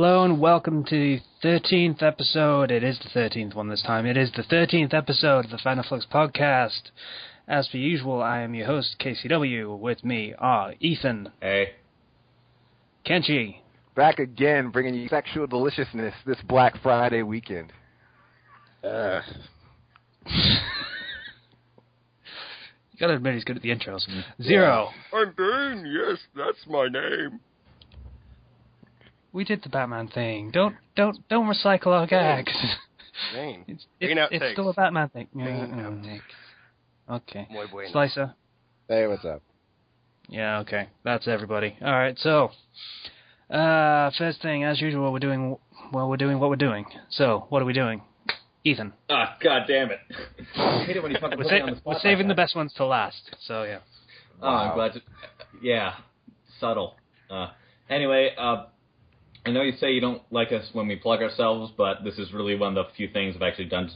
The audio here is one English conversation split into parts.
Hello and welcome to the 13th episode. It is the 13th one this time. It is the 13th episode of the Fandom Flux podcast. As per usual, I am your host, KCW. With me are Ethan. Hey. Kenchi. Back again, bringing you sexual deliciousness this Black Friday weekend. You gotta admit he's good at the intros. Zero. I'm Bane, yes, that's my name. We did the Batman thing. Don't recycle our gags. Bane. It's still a Batman thing. Bane Okay. Muy bueno. Slicer. Hey, what's up? Yeah, okay. That's everybody. Alright, so first thing, as usual, we're doing what we're doing. So, what are we doing? Ethan. Ah, god damn it. I hate it when you fucking put me on the spot. We're saving the best ones to last, so yeah. Oh, I'm glad to... Yeah. Subtle. Anyway, I know you say you don't like us when we plug ourselves, but this is really one of the few things I've actually done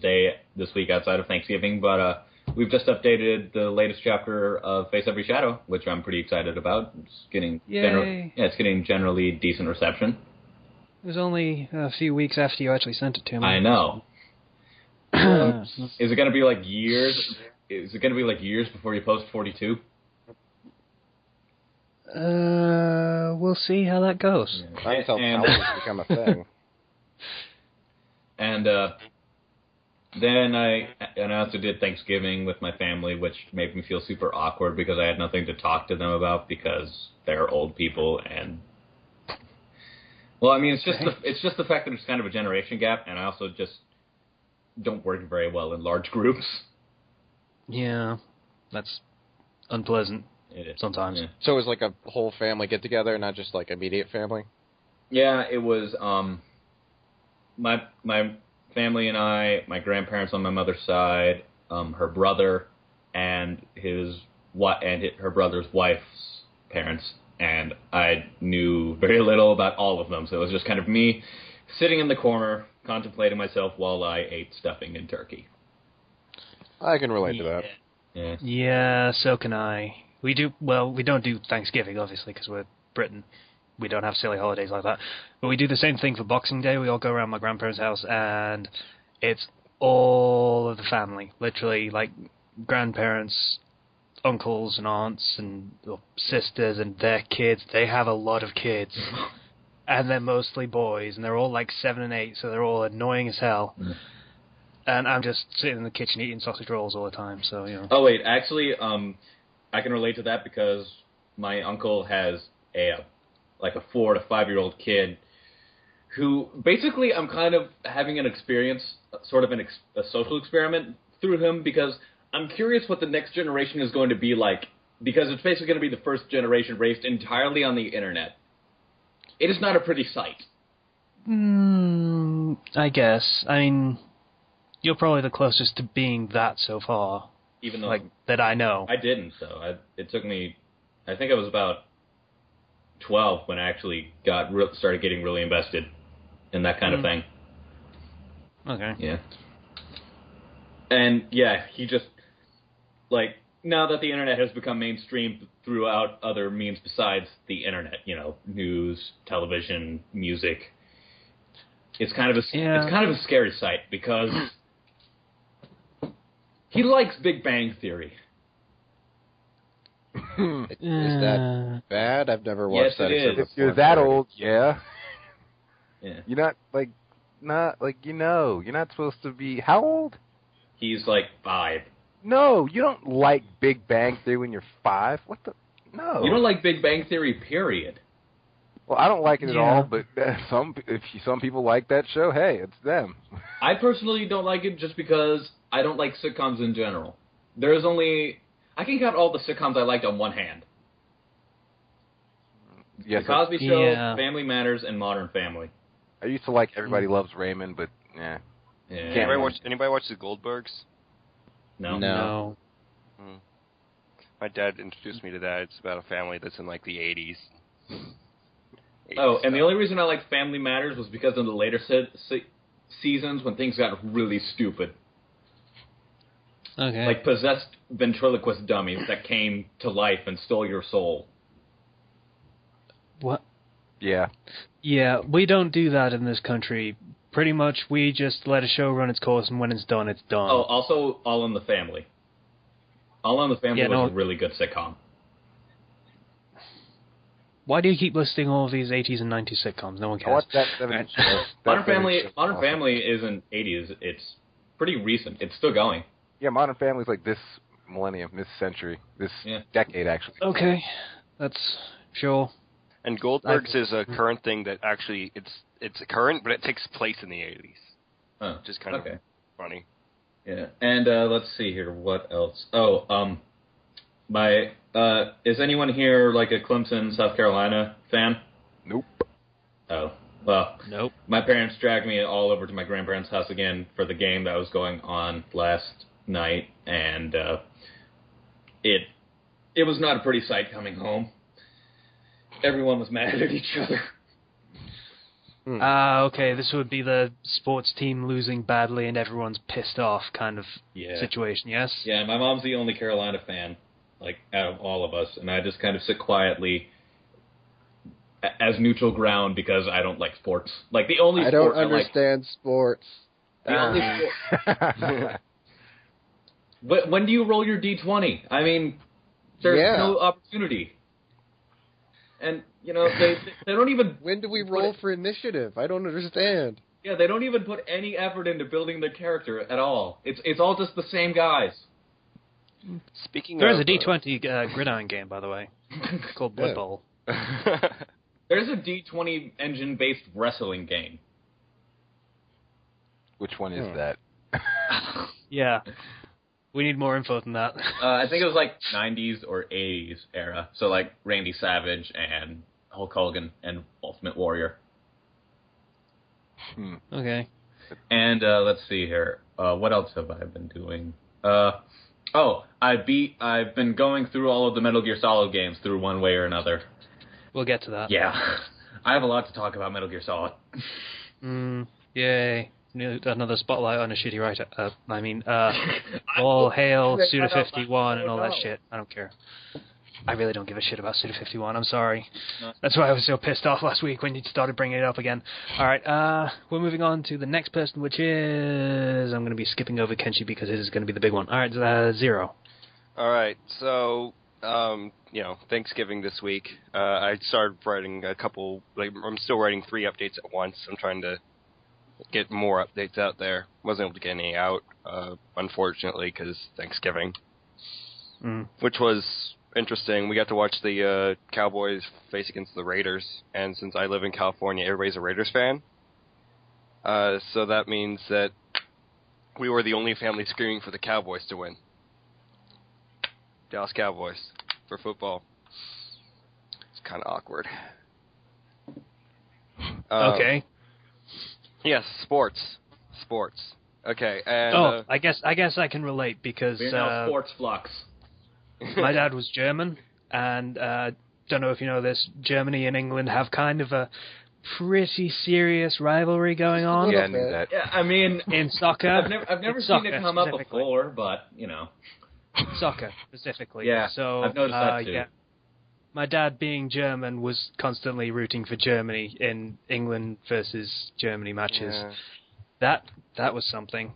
this week outside of Thanksgiving, but we've just updated the latest chapter of Face Every Shadow, which I'm pretty excited about. It's getting it's getting generally decent reception. It was only a few weeks after you actually sent it to me. I know. Is it going to be like years? Is it going to be like years before you post 42? We'll see how that goes. Not until powers become a thing. And then I also did Thanksgiving with my family, which made me feel super awkward because I had nothing to talk to them about because they're old people and. Well, I mean, it's just the fact that it's kind of a generation gap, and I also just don't work very well in large groups. Yeah, that's unpleasant. It is. Sometimes. Yeah. So it was like a whole family get-together, not just like immediate family? Yeah, it was my family and I, my grandparents on my mother's side, her brother, and her brother's wife's parents, and I knew very little about all of them, so it was just kind of me sitting in the corner, contemplating myself while I ate stuffing and turkey. I can relate to that. Yeah. Yeah, so can I. We don't do Thanksgiving, obviously, because we're Britain. We don't have silly holidays like that. But we do the same thing for Boxing Day. We all go around my grandparents' house, and it's all of the family. Literally, like, grandparents, uncles and aunts and sisters and their kids. They have a lot of kids. And they're mostly boys, and they're all like 7 and 8, so they're all annoying as hell. Mm. And I'm just sitting in the kitchen eating sausage rolls all the time, so, you know. Oh, wait, actually, I can relate to that because my uncle has a 4 to 5-year-old kid who basically I'm kind of having an experience, sort of a social experiment through him because I'm curious what the next generation is going to be like because it's basically going to be the first generation raised entirely on the internet. It is not a pretty sight. I guess. I mean, you're probably the closest to being that so far. Even though that I know. I didn't, though. It took me, I think I was about 12 when I actually started getting really invested in that kind of thing. Okay. Yeah. And, yeah, he just, now that the internet has become mainstream throughout other means besides the internet, news, television, music, it's kind of a scary sight because he likes Big Bang Theory. Is that bad? I've never watched that. Yes, it is. If you're that old, yeah. You're you're not supposed to be. How old? He's 5. No, you don't like Big Bang Theory when you're 5. What the? No. You don't like Big Bang Theory, period. Well, I don't like it at all, but some people like that show. Hey, it's them. I personally don't like it just because I don't like sitcoms in general. I can count all the sitcoms I liked on one hand. Yes, The Cosby Show, Family Matters, and Modern Family. I used to like Everybody Loves Raymond, but Yeah. Anybody watch The Goldbergs? No. My dad introduced me to that. It's about a family that's in the 80s. Oh, and the only reason I liked Family Matters was because in the later seasons when things got really stupid. Okay. Like possessed ventriloquist dummies that came to life and stole your soul. What? Yeah. Yeah, we don't do that in this country. Pretty much, we just let a show run its course, and when it's done, it's done. Oh, also, All in the Family. All in the Family was a really good sitcom. Why do you keep listing all of these 80s and 90s sitcoms? No one cares. What's that 70s show? Modern Family isn't 80s. It's pretty recent. It's still going. Yeah, Modern Family's like this millennium, this century, this decade, actually. Okay, that's sure. And Goldberg's is a current thing that actually it's current, but it takes place in the 80s. Oh, which is kind of funny. Yeah, and let's see here. What else? Oh, is anyone here like a Clemson, South Carolina fan? Nope. Oh, well. Nope. My parents dragged me all over to my grandparents' house again for the game that was going on last night, and it was not a pretty sight coming home. Everyone was mad at each other. Okay, this would be the sports team losing badly and everyone's pissed off kind of situation, yes? Yeah, my mom's the only Carolina fan, like, out of all of us, and I just kind of sit quietly as neutral ground because I don't like sports. Like, the only sport I don't understand sports. The only sport... But when do you roll your D20? I mean, there's no opportunity. And, you know, they don't even... When do we roll for initiative? I don't understand. Yeah, they don't even put any effort into building their character at all. It's all just the same guys. There's a D20 gridiron game, by the way, called Blood Bowl. There's a D20 engine-based wrestling game. Which one is that? Yeah. We need more info than that. I think it was like 90s or 80s era. So like Randy Savage and Hulk Hogan and Ultimate Warrior. Okay. And let's see here. What else have I been doing? I've been going through all of the Metal Gear Solid games through one way or another. We'll get to that. Yeah. I have a lot to talk about Metal Gear Solid. Yay. Another spotlight on a shitty writer. All hail Suda51 and all that shit. I don't care. I really don't give a shit about Suda51. I'm sorry. No. That's why I was so pissed off last week when you started bringing it up again. All right, we're moving on to the next person, which is... I'm going to be skipping over Kenchi because his is going to be the big one. All right, Zero. All right, so... Thanksgiving this week. I started writing I'm still writing 3 updates at once. I'm trying to get more updates out there. Wasn't able to get any out, unfortunately, because Thanksgiving. Which was interesting. We got to watch the Cowboys face against the Raiders, and since I live in California, everybody's a Raiders fan. So that means that we were the only family screaming for the Cowboys to win. Dallas Cowboys for football. It's kind of awkward. Okay. Yes, sports. Okay, and I guess I can relate because we're now Sports Flux. My dad was German, and don't know if you know this. Germany and England have kind of a pretty serious rivalry going on. Yeah, I knew that. Yeah, I mean, in soccer, I've never seen it come up before, but you know. Soccer, specifically. Yeah, so, I've noticed that too. Yeah. My dad, being German, was constantly rooting for Germany in England versus Germany matches. Yeah. That was something.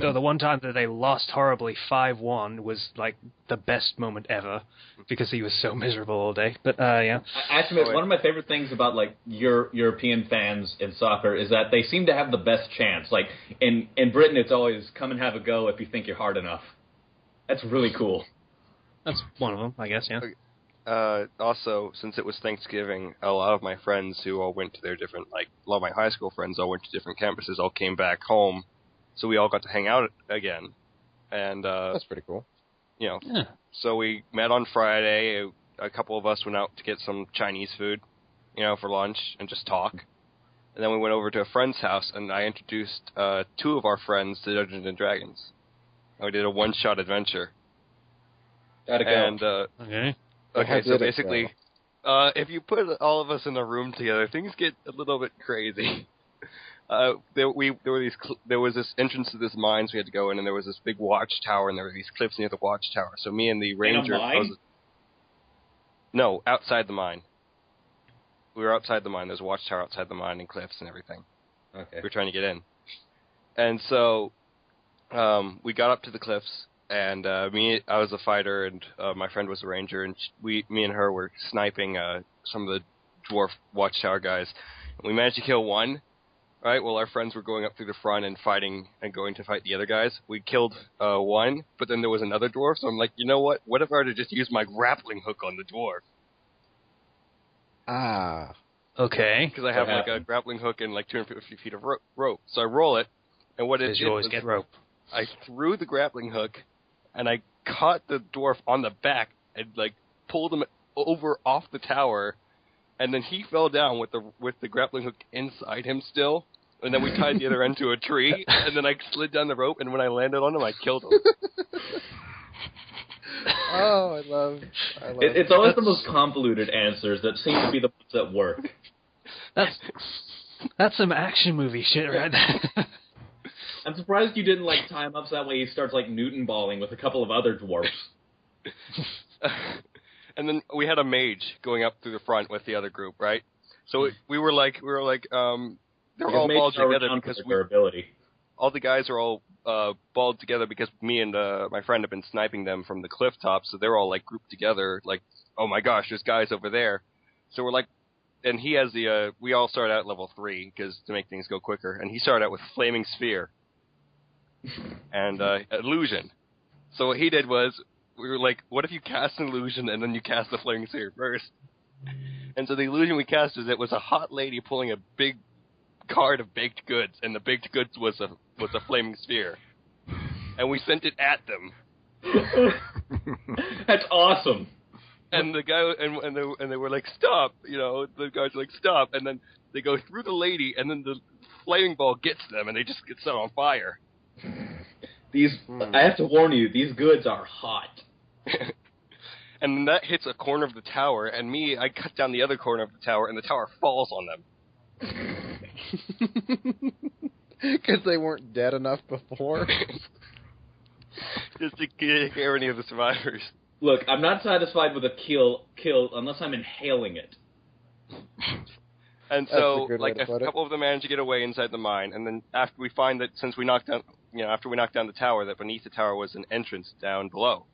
Though the one time that they lost horribly 5-1 was like the best moment ever because he was so miserable all day. But yeah. Actually, one of my favorite things about like European fans in soccer is that they seem to have the best chance. Like in Britain, it's always come and have a go if you think you're hard enough. That's really cool. That's one of them, I guess, yeah. Also, since it was Thanksgiving, a lot of my friends who all went to their different, a lot of my high school friends all went to different campuses, all came back home, so we all got to hang out again. And that's pretty cool. So we met on Friday. A couple of us went out to get some Chinese food, for lunch and just talk. And then we went over to a friend's house, and I introduced 2 of our friends to Dungeons & Dragons. We did a one-shot adventure. How'd it go? And, okay, so basically, if you put all of us in a room together, things get a little bit crazy. There was this entrance to this mine, so we had to go in, and there was this big watchtower, and there were these cliffs near the watchtower. So me and the ranger... In a mine? No, outside the mine. we were outside the mine. There's a watchtower outside the mine and cliffs and everything. Okay. We were trying to get in. And so we got up to the cliffs, and I was a fighter, and my friend was a ranger, and me and her were sniping some of the dwarf watchtower guys. And we managed to kill one, right? While our friends were going up through the front and fighting and going to fight the other guys. We killed one, but then there was another dwarf, so I'm like, you know what? What if I were to just use my grappling hook on the dwarf? Ah. Okay. Because I have like a grappling hook and like 250 feet of rope. So I roll it, and what it Because did you always was get rope. I threw the grappling hook, and I caught the dwarf on the back and like pulled him over off the tower, and then he fell down with the grappling hook inside him still. And then we tied the other end to a tree, and then I slid down the rope, and when I landed on him, I killed him. Oh, I love It's always the most convoluted answers that seem to be the ones that work. That's some action movie shit right there. I'm surprised you didn't like time up so that way he starts like Newton balling with a couple of other dwarfs. And then we had a mage going up through the front with the other group, right? So we were like, they're all balled together because all the guys are all balled together because me and my friend have been sniping them from the cliff top, so they're all like grouped together, like, oh my gosh, there's guys over there. So we're like, and he has we all start out at level 3 because to make things go quicker, and he started out with Flaming Sphere and Illusion. So what he did was, we were like, what if you cast an illusion and then you cast the Flaming Sphere first? And so the illusion we cast was it was a hot lady pulling a big cart of baked goods, and the baked goods was a Flaming Sphere. And we sent it at them. That's awesome. And the guy and they were like, stop, the guys are like, stop, and then they go through the lady, and then the flaming ball gets them, and they just get set on fire. I have to warn you, these goods are hot. And then that hits a corner of the tower, and I cut down the other corner of the tower, and the tower falls on them. Because they weren't dead enough before. Just to scare any of the survivors. Look, I'm not satisfied with a kill unless I'm inhaling it. And so, like, a couple of them managed to get away inside the mine, and then after we find that since we knocked down, after we knocked down the tower, that beneath the tower was an entrance down below.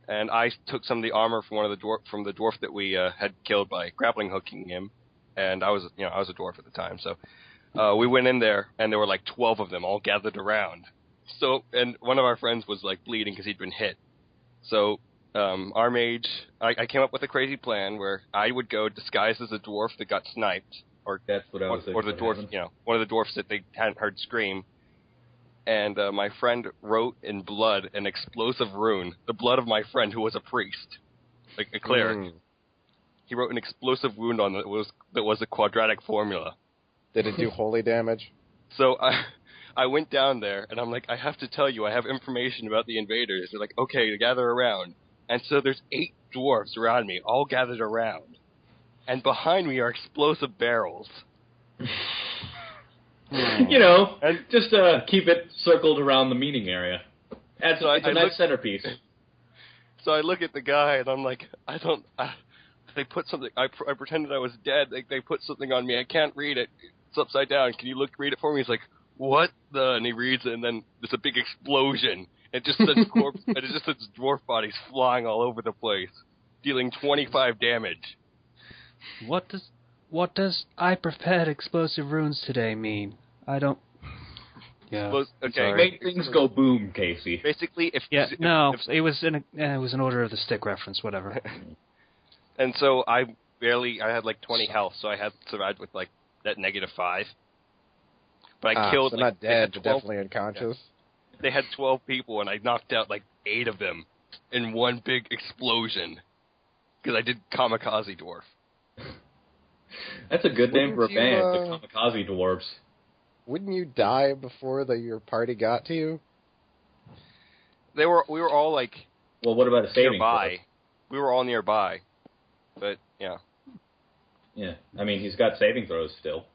And I took some of the armor from the dwarf that we had killed by grappling hooking him, and I was a dwarf at the time, so we went in there, and there were like 12 of them all gathered around. So, and one of our friends was like bleeding because he'd been hit. So, our mage, I came up with a crazy plan where I would go disguised as a dwarf that got sniped, or that's what I was or the dwarf, one of the dwarfs that they hadn't heard scream. And my friend wrote in blood an explosive rune, the blood of my friend who was a priest, like a cleric. He wrote an explosive wound on it that was a quadratic formula. Did it do holy damage? So I went down there, and I'm like, I have to tell you, I have information about the invaders. They're like, okay, gather around. And so there's 8 dwarves around me, all gathered around. And behind me are explosive barrels. And just keep it circled around the meeting area. It's a nice centerpiece. So I look at the guy, and I'm like, they put something, I pretended I was dead. They put something on me. I can't read it. It's upside down. Can you read it for me? He's like, what the? And he reads it, and then there's a big explosion. It just sends dwarf bodies flying all over the place, dealing 25 damage. What does I prepared explosive runes today mean? I don't. Yeah. Okay. Make things go boom, Casey. Basically, it was an Order of the Stick reference, whatever. And so I had like 20 health, so I had survived with like that -5. But I killed. So not dead, but definitely unconscious. Yeah. They had 12 people, and I knocked out like 8 of them in one big explosion because I did kamikaze dwarf. That's a good name for a band, the Kamikaze Dwarves. Wouldn't you die before your party got to you? We were all like. Well, what about a saving nearby? We were all nearby, but yeah. Yeah, I mean he's got saving throws still.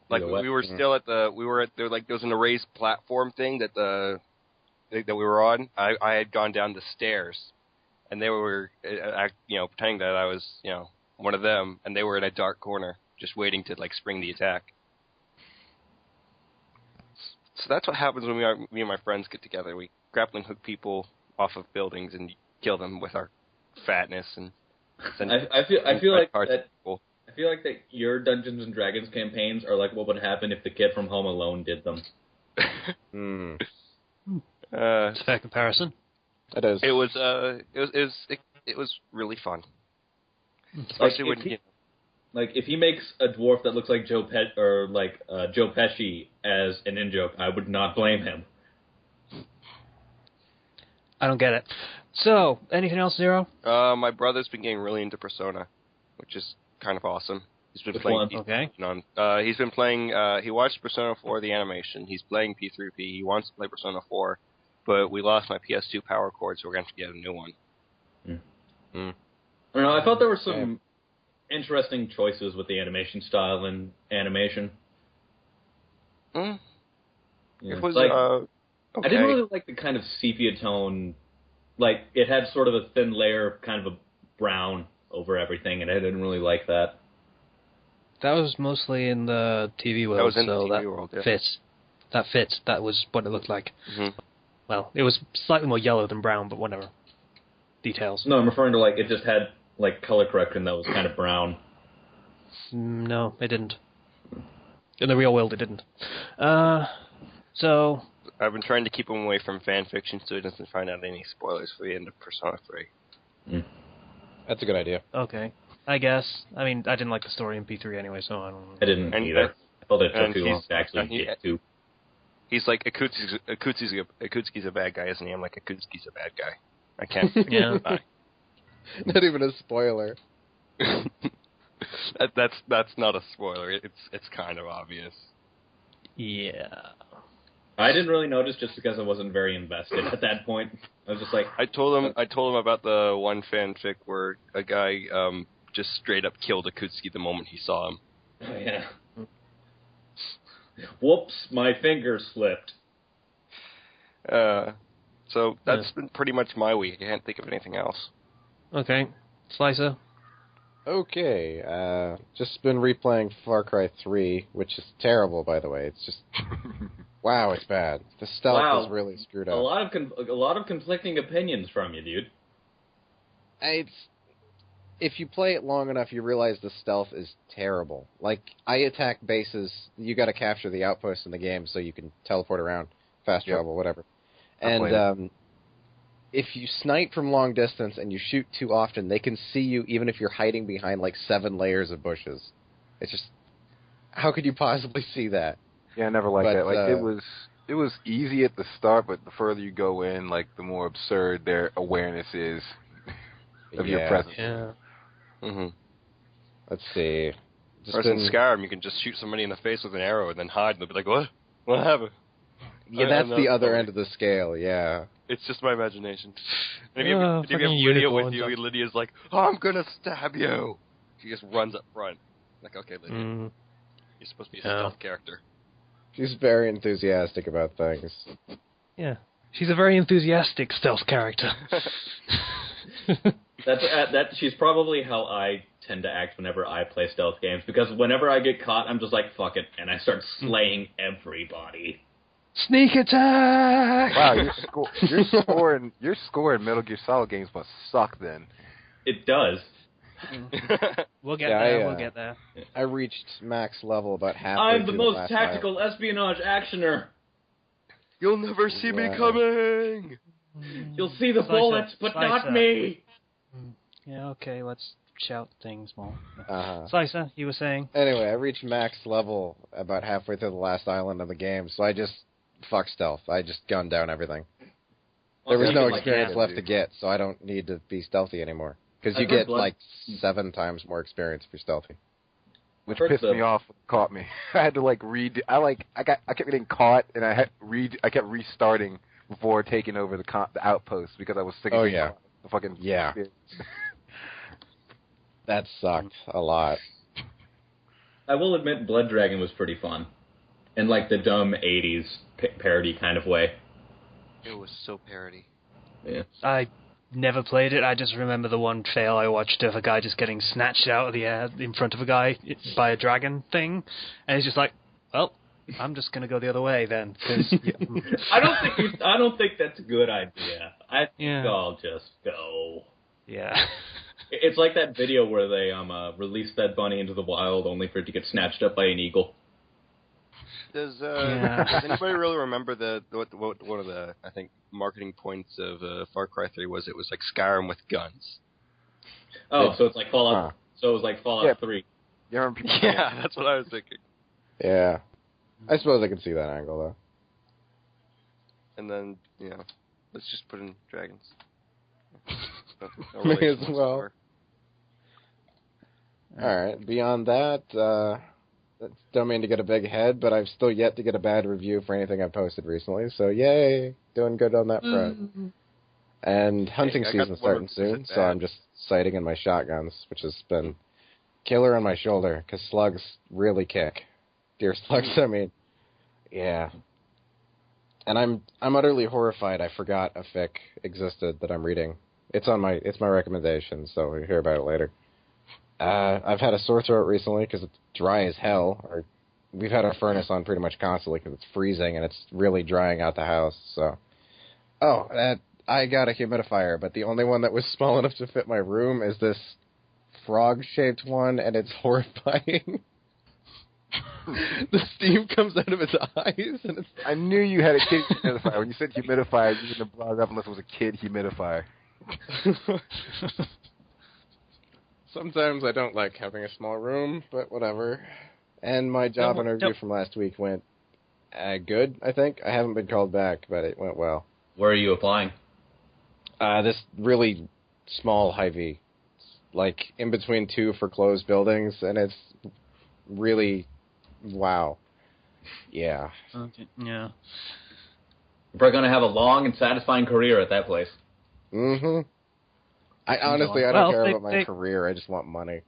Like we were still there was an erased platform thing that we were on. I had gone down the stairs, and they were pretending that I was one of them, and they were in a dark corner, just waiting to like spring the attack. So that's what happens when me and my friends get together. We grappling hook people off of buildings and kill them with our fatness and. I feel like that your Dungeons and Dragons campaigns are like what would happen if the kid from Home Alone did them. It's a fair comparison. It is. It was really fun, especially when if he makes a dwarf that looks like Joe Pesci as an in-joke, I would not blame him. I don't get it. So, anything else, Zero? My brother's been getting really into Persona, which is kind of awesome. He's been playing. Okay. He's been playing. He watched Persona 4 the animation. He's playing P3P. He wants to play Persona 4, but we lost my PS2 power cord, so we're going to have to get a new one. I don't know. I thought there were some interesting choices with the animation style and animation. Yeah. It was like, okay. I didn't really like the kind of sepia tone. Like, it had sort of a thin layer of kind of a brown over everything, and I didn't really like that. That was mostly in the TV world, that was in so the TV that world, yeah. fits. That fits. That was what it looked like. Mm-hmm. Well, it was slightly more yellow than brown, but whatever. Details. No, I'm referring to, like, it just had, like, color correction that was kind of brown. No, it didn't. In the real world, it didn't. So... I've been trying to keep him away from fan fiction so he doesn't find out any spoilers for the end of Persona 3. That's a good idea. Okay. I guess. I mean, I didn't like the story in P3 anyway, so I don't know. I didn't either. I thought it took too long to actually get to. He's like, Akutsuki's a bad guy, isn't he? I'm like, Akutsuki's a bad guy. I can't. Yeah. Not even a spoiler. That's not a spoiler. It's kind of obvious. Yeah. I didn't really notice just because I wasn't very invested at that point. I was just like... I told him about the one fanfic where a guy just straight up killed Akutsuki the moment he saw him. Oh, yeah. Whoops, my finger slipped. So that's been pretty much my week. I can't think of anything else. Okay. Slicer? Okay. Just been replaying Far Cry 3, which is terrible, by the way. It's just... Wow, it's bad. The stealth is really screwed up. A lot of conflicting opinions from you, dude. If you play it long enough, you realize the stealth is terrible. Like, I attack bases, you got to capture the outposts in the game so you can teleport around, fast travel, whatever. And if you snipe from long distance and you shoot too often, they can see you even if you're hiding behind like 7 layers of bushes. It's just, how could you possibly see that? Yeah, I never liked that. Like it was easy at the start, but the further you go in, like the more absurd their awareness is of your presence. Yeah. Mm-hmm. Let's see. Whereas in Skyrim, you can just shoot somebody in the face with an arrow and then hide, and they'll be like, "What? What happened?" Yeah, that's the other end of the scale. Yeah. It's just my imagination. And if you have Lydia with you, Lydia's like, "Oh, I'm gonna stab you." She just runs up front. Like, okay, Lydia, you're supposed to be a stealth character. She's very enthusiastic about things. Yeah. She's a very enthusiastic stealth character. She's probably how I tend to act whenever I play stealth games, because whenever I get caught, I'm just like, fuck it, and I start slaying everybody. Sneak attack! Wow, your score in Metal Gear Solid games must suck then. It does. We'll get there. We'll get there. I reached max level about halfway. I'm the most tactical espionage actioner. You'll never see me coming. You'll see the bullets, but not me. Yeah, okay. Let's shout things more. Slicer, you were saying? Anyway, I reached max level about halfway through the last island of the game, so I just fuck stealth. I just gunned down everything. There was no experience left to get, so I don't need to be stealthy anymore. Because you get, like, 7 times more experience if you're stealthy. Which pissed me off when it caught me. I had to, like, I kept getting caught, and I kept restarting before taking over the outpost because I was sick of the fucking... Yeah. That sucked a lot. I will admit Blood Dragon was pretty fun. In, like, the dumb 80s parody kind of way. It was so parody. Yeah. I never played it. I just remember the one fail I watched of a guy just getting snatched out of the air in front of a guy by a dragon thing, and he's just like, well, I'm just gonna go the other way then. Cause, I don't think that's a good idea. I think I'll just go. Yeah. It's like that video where they released that bunny into the wild only for it to get snatched up by an eagle. Does anybody really remember what one of the, I think, marketing points of Far Cry 3 was? It was like Skyrim with guns. Oh, so it's like Fallout. So it was like Fallout 3. Yeah, that's what I was thinking. Yeah, I suppose I can see that angle though. And then let's just put in dragons. No May as well. All right. Beyond that, don't mean to get a big head, but I've still yet to get a bad review for anything I've posted recently. So yay, doing good on that front. And hunting season's starting soon, so I'm just sighting in my shotguns, which has been killer on my shoulder because slugs really kick. Deer slugs, I mean, yeah. And I'm utterly horrified. I forgot a fic existed that I'm reading. It's my recommendation, so we'll hear about it later. I've had a sore throat recently because it's dry as hell. We've had our furnace on pretty much constantly because it's freezing and it's really drying out the house. So, I got a humidifier, but the only one that was small enough to fit my room is this frog-shaped one, and it's horrifying. The steam comes out of its eyes, and it's... I knew you had a kid humidifier. When you said humidifier, you wouldn't have brought it up unless it was a kid humidifier. Sometimes I don't like having a small room, but whatever. And my job interview from last week went good, I think. I haven't been called back, but it went well. Where are you applying? This really small Hy-Vee, like in between two foreclosed buildings, and it's really, wow. Yeah. Okay. Yeah. You're probably going to have a long and satisfying career at that place. Mm-hmm. I don't care about my career. I just want money.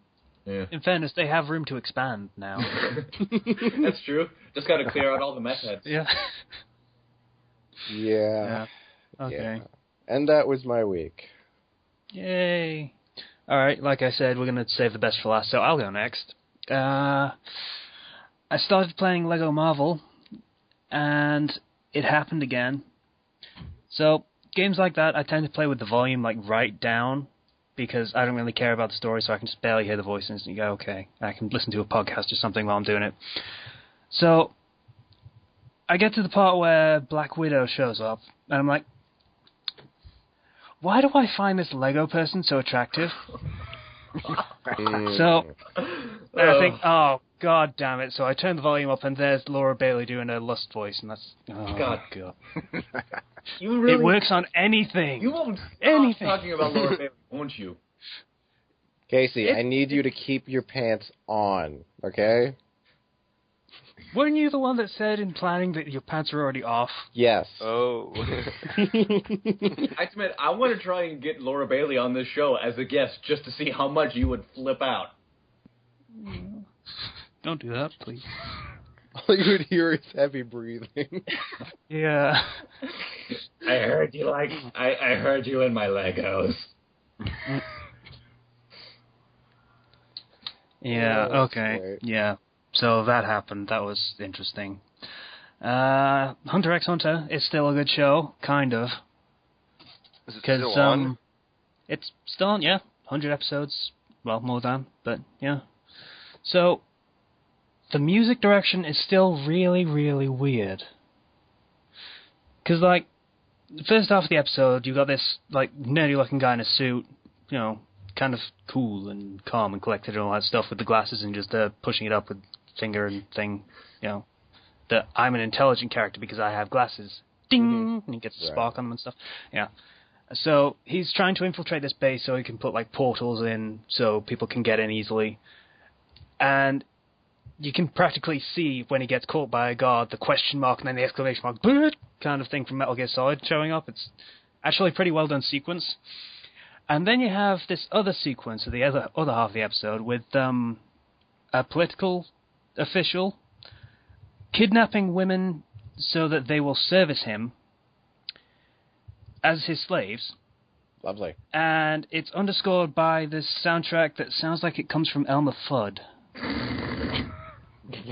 Yeah. In fairness, they have room to expand now. That's true. Just got to clear out all the meth heads. Yeah. Yeah. Okay. Yeah. And that was my week. Yay. All right, like I said, we're going to save the best for last, so I'll go next. I started playing Lego Marvel, and it happened again. So, games like that, I tend to play with the volume right down, because I don't really care about the story, so I can just barely hear the voices, and you go, okay, I can listen to a podcast or something while I'm doing it. So, I get to the part where Black Widow shows up, and I'm like, why do I find this Lego person so attractive? So, I think, oh, god damn it. So I turn the volume up, and there's Laura Bailey doing her lust voice, and that's... Oh, God. You really... It works on anything. You won't stop talking about Laura Bailey, won't you? Casey, I need you to keep your pants on, okay? Weren't you the one that said in planning that your pants were already off? Yes. Oh. I admit, I want to try and get Laura Bailey on this show as a guest just to see how much you would flip out. Don't do that, please. All you would hear is heavy breathing. Yeah. I heard you I heard you in my Legos. Yeah, okay. Great. Yeah. So that happened. That was interesting. Hunter x Hunter is still a good show, kind of. Is it still on? It's still on, yeah. 100 episodes. Well, more than, but yeah. So, the music direction is still really, really weird. Because, the first half of the episode, you got this, nerdy-looking guy in a suit, kind of cool and calm and collected and all that stuff with the glasses and just pushing it up with finger and thing, that I'm an intelligent character because I have glasses. Ding! Mm-hmm. And he gets a spark on them and stuff. Yeah. So he's trying to infiltrate this base so he can put portals in so people can get in easily. And you can practically see when he gets caught by a guard, the question mark and then the exclamation mark, kind of thing from Metal Gear Solid showing up. It's actually a pretty well done sequence. And then you have this other sequence of the other half of the episode with a political official kidnapping women so that they will service him as his slaves, Lovely. And it's underscored by this soundtrack that sounds like it comes from Elmer Fudd.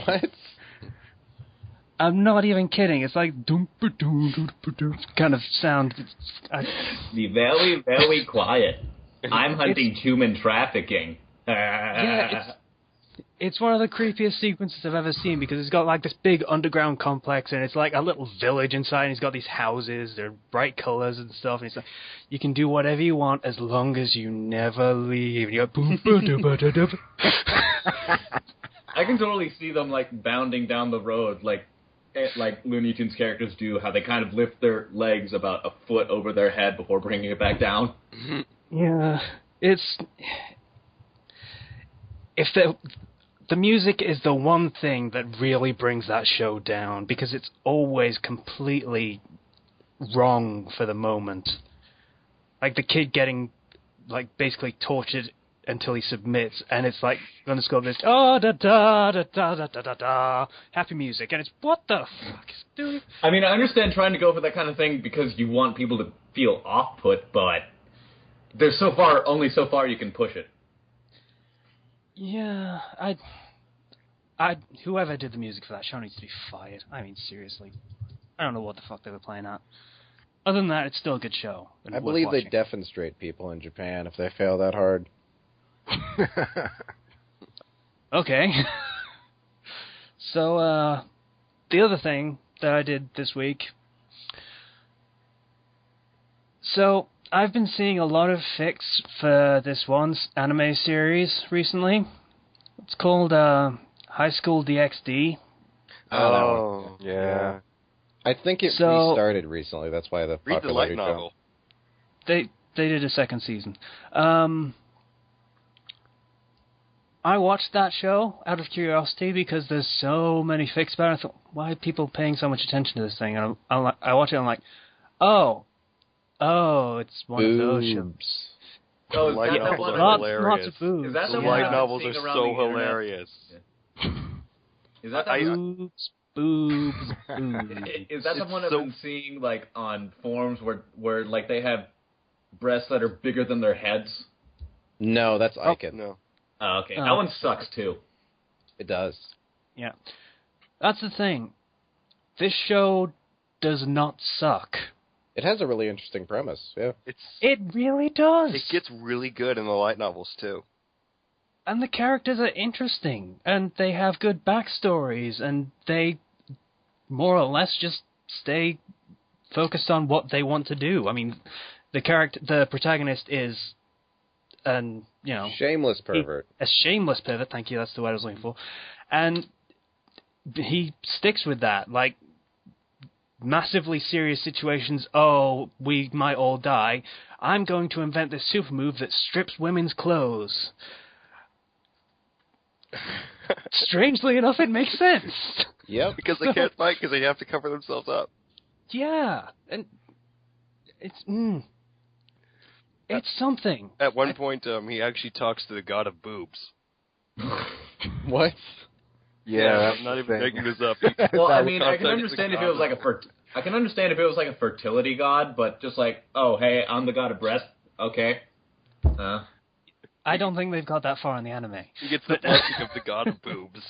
What? I'm not even kidding. It's like kind of sound. Be very, very quiet. I'm hunting human trafficking. Yeah, it's one of the creepiest sequences I've ever seen because it's got like this big underground complex and it's like a little village inside and it's got these houses, they're bright colors and stuff, and it's like, you can do whatever you want as long as you never leave. And you go, I can totally see them like bounding down the road like Looney Tunes characters do, how they kind of lift their legs about a foot over their head before bringing it back down. Yeah, it's... If the music is the one thing that really brings that show down, because it's always completely wrong for the moment. Like the kid getting, like, basically tortured until he submits, and it's like underscore this da da da da da da da da happy music, and it's what the fuck is doing? I mean, I understand trying to go for that kind of thing because you want people to feel off-put, but there's only so far you can push it. Yeah, whoever did the music for that show needs to be fired. I mean, seriously. I don't know what the fuck they were playing at. Other than that, it's still a good show. I believe they defenestrate people in Japan if they fail that hard. Okay. So, the other thing that I did this week... So, I've been seeing a lot of fics for this one anime series recently. It's called High School DxD. Oh, yeah. I think it restarted recently. That's why the read the light novel. They did a second season. I watched that show out of curiosity because there's so many fics about it. I thought, why are people paying so much attention to this thing? And I watch it and I'm like, oh, it's one of those shows. Oh, the light novels are hilarious. Lots of boobs. Is that the the one light novels are so hilarious. Is that boobs. Is that the one I've been seeing like on forums where like they have breasts that are bigger than their heads? No, that's Icon. No. Oh, okay. That one sucks too. It does. Yeah. That's the thing. This show does not suck. It has a really interesting premise, yeah. It really does. It gets really good in the light novels, too. And the characters are interesting, and they have good backstories, and they more or less just stay focused on what they want to do. I mean, the protagonist is shameless pervert. A shameless pervert, thank you, that's the word I was looking for. And he sticks with that, like, massively serious situations, we might all die, I'm going to invent this super move that strips women's clothes. Strangely enough, it makes sense. Yep. Because they can't fight because they have to cover themselves up. Yeah, and it's something. At one point, he actually talks to the god of boobs. What? Yeah, I'm not even making this up. Well, I mean, I can understand if it was like a fertility god, but just like, oh, hey, I'm the god of breast. Okay. I don't think they've got that far in the anime. He gets the blessing of the god of boobs.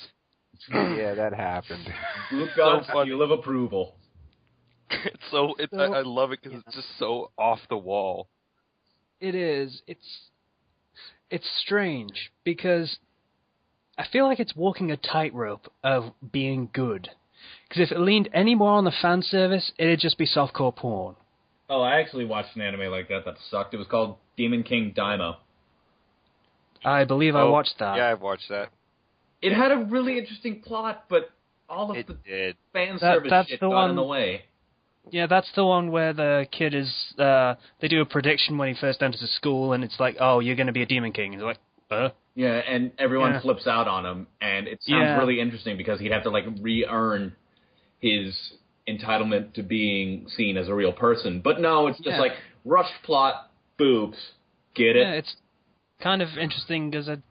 Yeah, that happened. Boob god's seal of approval. I love it because it's just so off the wall. It is. It's strange because I feel like it's walking a tightrope of being good. Because if it leaned any more on the fan service, it'd just be softcore porn. Oh, I actually watched an anime like that sucked. It was called Demon King Daimo. I believe I watched that. Yeah, I've watched that. It had a really interesting plot, but all of the fan service shit got in the way. Yeah, that's the one where the kid is... they do a prediction when he first enters the school, and it's like, oh, you're going to be a Demon King. He's like, Yeah, and everyone flips out on him, and it sounds really interesting because he'd have to, like, re-earn his entitlement to being seen as a real person. But no, it's just like, rushed plot, boobs. Get it? Yeah, it's kind of interesting as an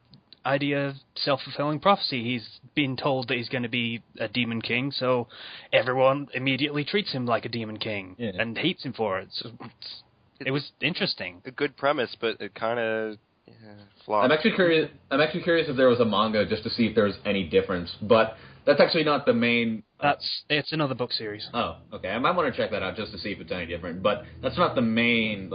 idea of self-fulfilling prophecy. He's been told that he's going to be a Demon King, so everyone immediately treats him like a Demon King and hates him for it. So it was interesting. A good premise, but it kind of flopped. I'm actually curious if there was a manga just to see if there was any difference. But that's actually not the main. It's another book series. Oh, okay. I might want to check that out just to see if it's any different. But that's not the main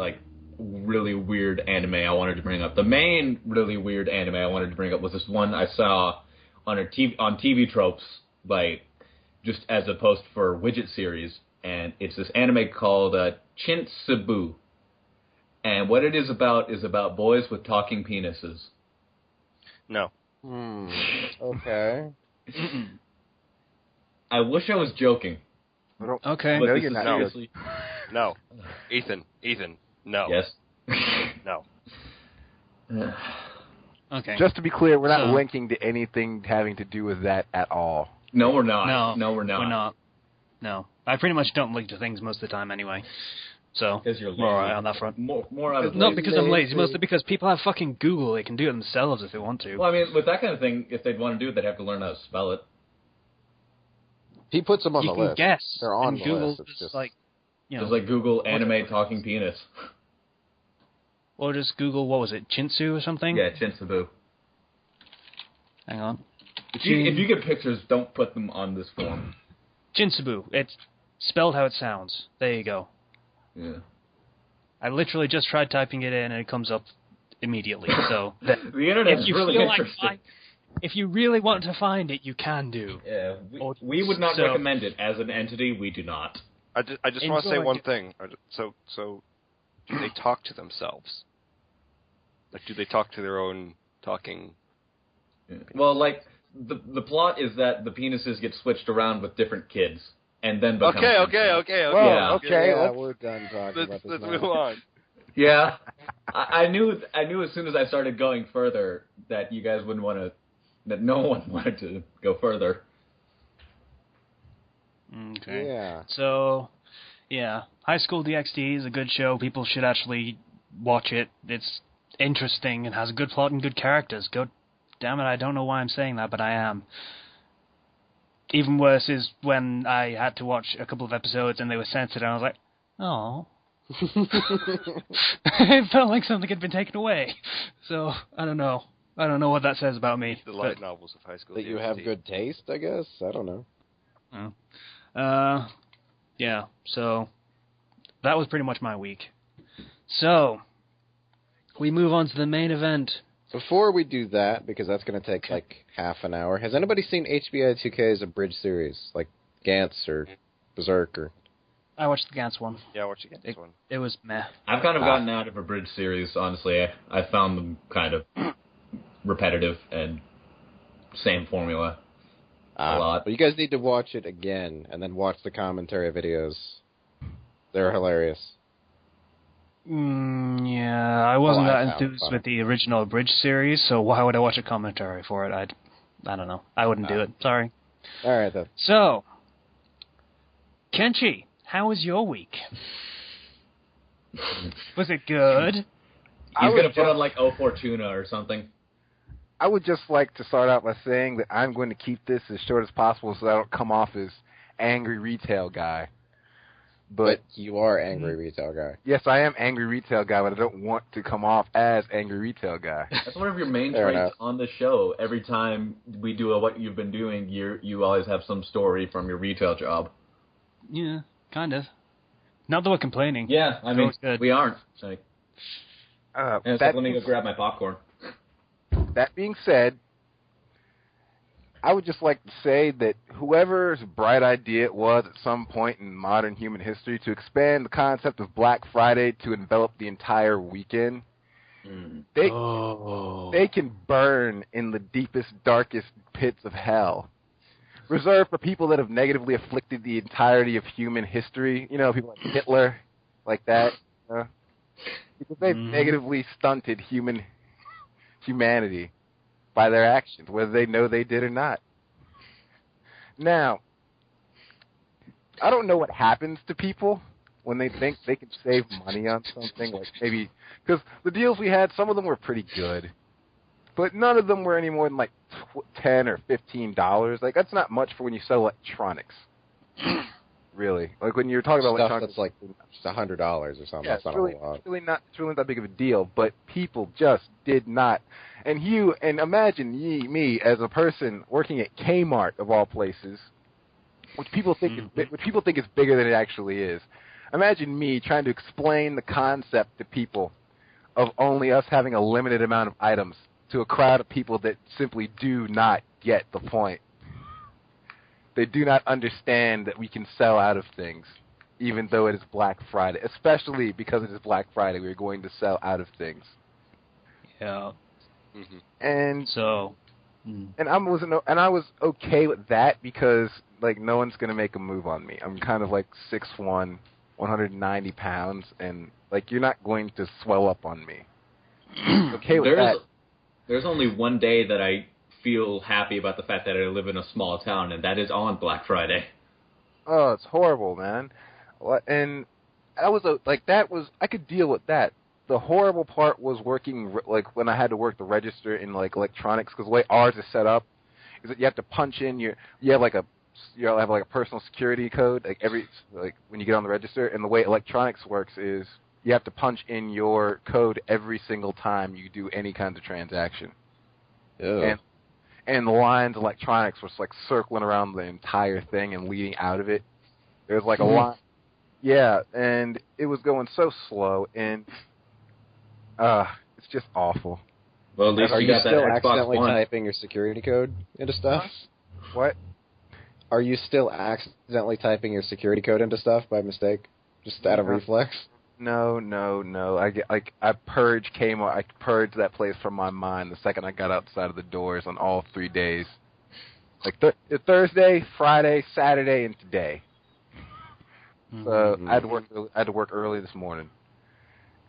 really weird anime I wanted to bring up. The main really weird anime I wanted to bring up was this one I saw on TV Tropes, just as a post for Widget series, and it's this anime called Chintsubu. And what it is about boys with talking penises. No. Okay. I wish I was joking. Okay. No, you're not. Seriously. No. Ethan. No. Yes. No. Okay. Just to be clear, we're not linking to anything having to do with that at all. No, we're not. No, we're not. We're not. No. I pretty much don't link to things most of the time anyway. So, because you're lazy. We're all right on that front. More out of Not because I'm lazy, mostly because people have fucking Google. They can do it themselves if they want to. Well, I mean, with that kind of thing, if they'd want to do it, they'd have to learn how to spell it. He puts them on the list. You can guess. They're on and the Google list. It's just like, just like Google anime talking penis. Or just Google, what was it, Chintsu or something? Yeah, Chintsubu. Hang on. If you get pictures, don't put them on this form. Chintsubu. It's spelled how it sounds. There you go. Yeah. I literally just tried typing it in and it comes up immediately. So the internet is really interesting. If you really want to find it, you can do. Yeah, we would not recommend it as an entity. We do not. I just want to say one thing. So do they talk to themselves? Do they talk to their own talking? Yeah. Well, the plot is that the penises get switched around with different kids, and then become Okay. Yeah. Okay, we're done talking about this. Let's move on. Yeah, I knew as soon as I started going further that you guys wouldn't want to, that no one wanted to go further. Okay. Yeah. So, yeah, High School DxD is a good show. People should actually watch it. It's interesting and has a good plot and good characters. Damn it, I don't know why I'm saying that, but I am. Even worse is when I had to watch a couple of episodes and they were censored, and I was like, oh. It felt like something had been taken away. So, I don't know. I don't know what that says about me. The light novels of High School That DxD. you have good taste, I guess? I don't know. Yeah, so that was pretty much my week. So, we move on to the main event. Before we do that, because that's going to take half an hour, has anybody seen HBO 2K's abridged series, like Gantz or Berserk or... I watched the Gantz one. Yeah, I watched the Gantz one. It was meh. I've kind of gotten out of abridged series, honestly. I found them kind of repetitive and same formula a lot. But you guys need to watch it again and then watch the commentary videos. They're hilarious. Yeah, I wasn't that enthused with the original abridged series, so why would I watch a commentary for it? I don't know. I wouldn't do it. Sorry. All right, then. So, Kenchi, how was your week? Was it good? He's going to put on O Fortuna or something. I would just like to start out by saying that I'm going to keep this as short as possible so I don't come off as angry retail guy. But you are angry retail guy. Yes, I am angry retail guy, but I don't want to come off as angry retail guy. That's one of your main traits on the show. Every time we do what you've been doing, you always have some story from your retail job. Yeah, kind of. Not that we're complaining. Yeah, I mean, we aren't. Let me go grab my popcorn. That being said, I would just like to say that whoever's bright idea it was at some point in modern human history to expand the concept of Black Friday to envelop the entire weekend, they can burn in the deepest, darkest pits of hell. Reserved for people that have negatively afflicted the entirety of human history. You know, people like Hitler, like that. Because they've negatively stunted humanity by their actions, whether they know they did or not. Now, I don't know what happens to people when they think they can save money on something, like maybe, because the deals we had, some of them were pretty good, but none of them were any more than $10 or $15. That's not much for when you sell electronics. really. Like when you're talking about Stuff electronics, that's like just $100 or something. yeah, That's not really, a whole lot. it's really not that big of a deal. But people just did not. And imagine me as a person working at Kmart of all places, which people think is bigger than it actually is. Imagine me trying to explain the concept to people of only us having a limited amount of items to a crowd of people that simply do not get the point. They do not understand that we can sell out of things, even though it is Black Friday. Especially because it is Black Friday, we're going to sell out of things. Yeah. And so, and I was okay with that because like no one's gonna make a move on me. I'm kind of like 6'1", 190 pounds, and like you're not going to swell up on me. Okay with that. There's only one day that I feel happy about the fact that I live in a small town, and that is on Black Friday. Oh, it's horrible, man. And I could deal with that. The horrible part was working, like, when I had to work the register in, like, electronics, because the way ours is set up is that you have to punch in you have a personal security code, like, when you get on the register, and the way electronics works is you have to punch in your code every single time you do any kind of transaction. Ew. And the lines of electronics was, like, circling around the entire thing and leading out of it. There was, like, a line. Yeah, and it was going so slow, and it's just awful. Well, at least Are you you got that still Xbox accidentally One. typing your security code into stuff? What? Are you still accidentally typing your security code into stuff by mistake? Just out of reflex? No. I purged Kmart. I purged that place from my mind the second I got outside of the doors on all 3 days. Like Thursday, Friday, Saturday, and today. So I had to work early this morning,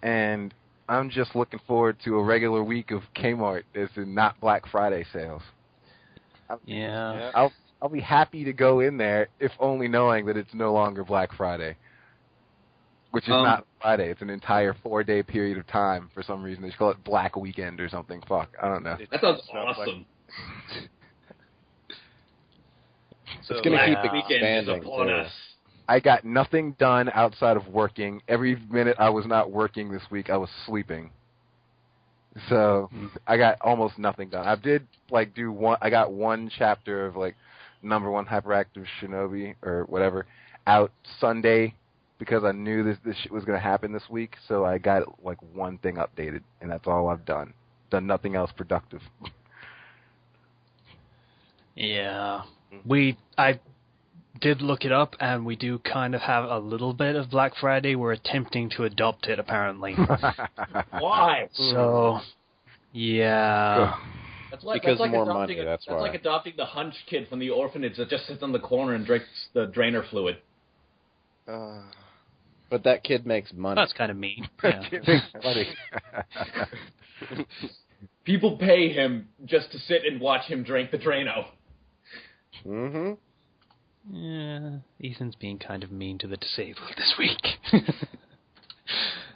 and I'm just looking forward to a regular week of Kmart as in not Black Friday sales. I'll be happy to go in there if only knowing that it's no longer Black Friday, which is not Friday. It's an entire 4-day period of time for some reason. They just call it Black Weekend or something. Fuck, I don't know. That sounds awesome. So it's going to keep Weekend is expanding. upon us. I got nothing done outside of working. Every minute I was not working this week, I was sleeping. So I got almost nothing done. I did I got one chapter of like number 1 hyperactive shinobi or whatever out Sunday because I knew this shit was going to happen this week. So I got like one thing updated, and that's all I've done. Done nothing else productive. Yeah. I did look it up, and we do kind of have a little bit of Black Friday. We're attempting to adopt it, apparently. Why? So, yeah. That's like more adopting money, that's why. like adopting the hunch kid from the orphanage that just sits on the corner and drinks the drainer fluid. But that kid makes money. That's kind of mean. Yeah. Funny. People pay him just to sit and watch him drink the Drano. Mm-hmm. Yeah, Ethan's being kind of mean to the disabled this week.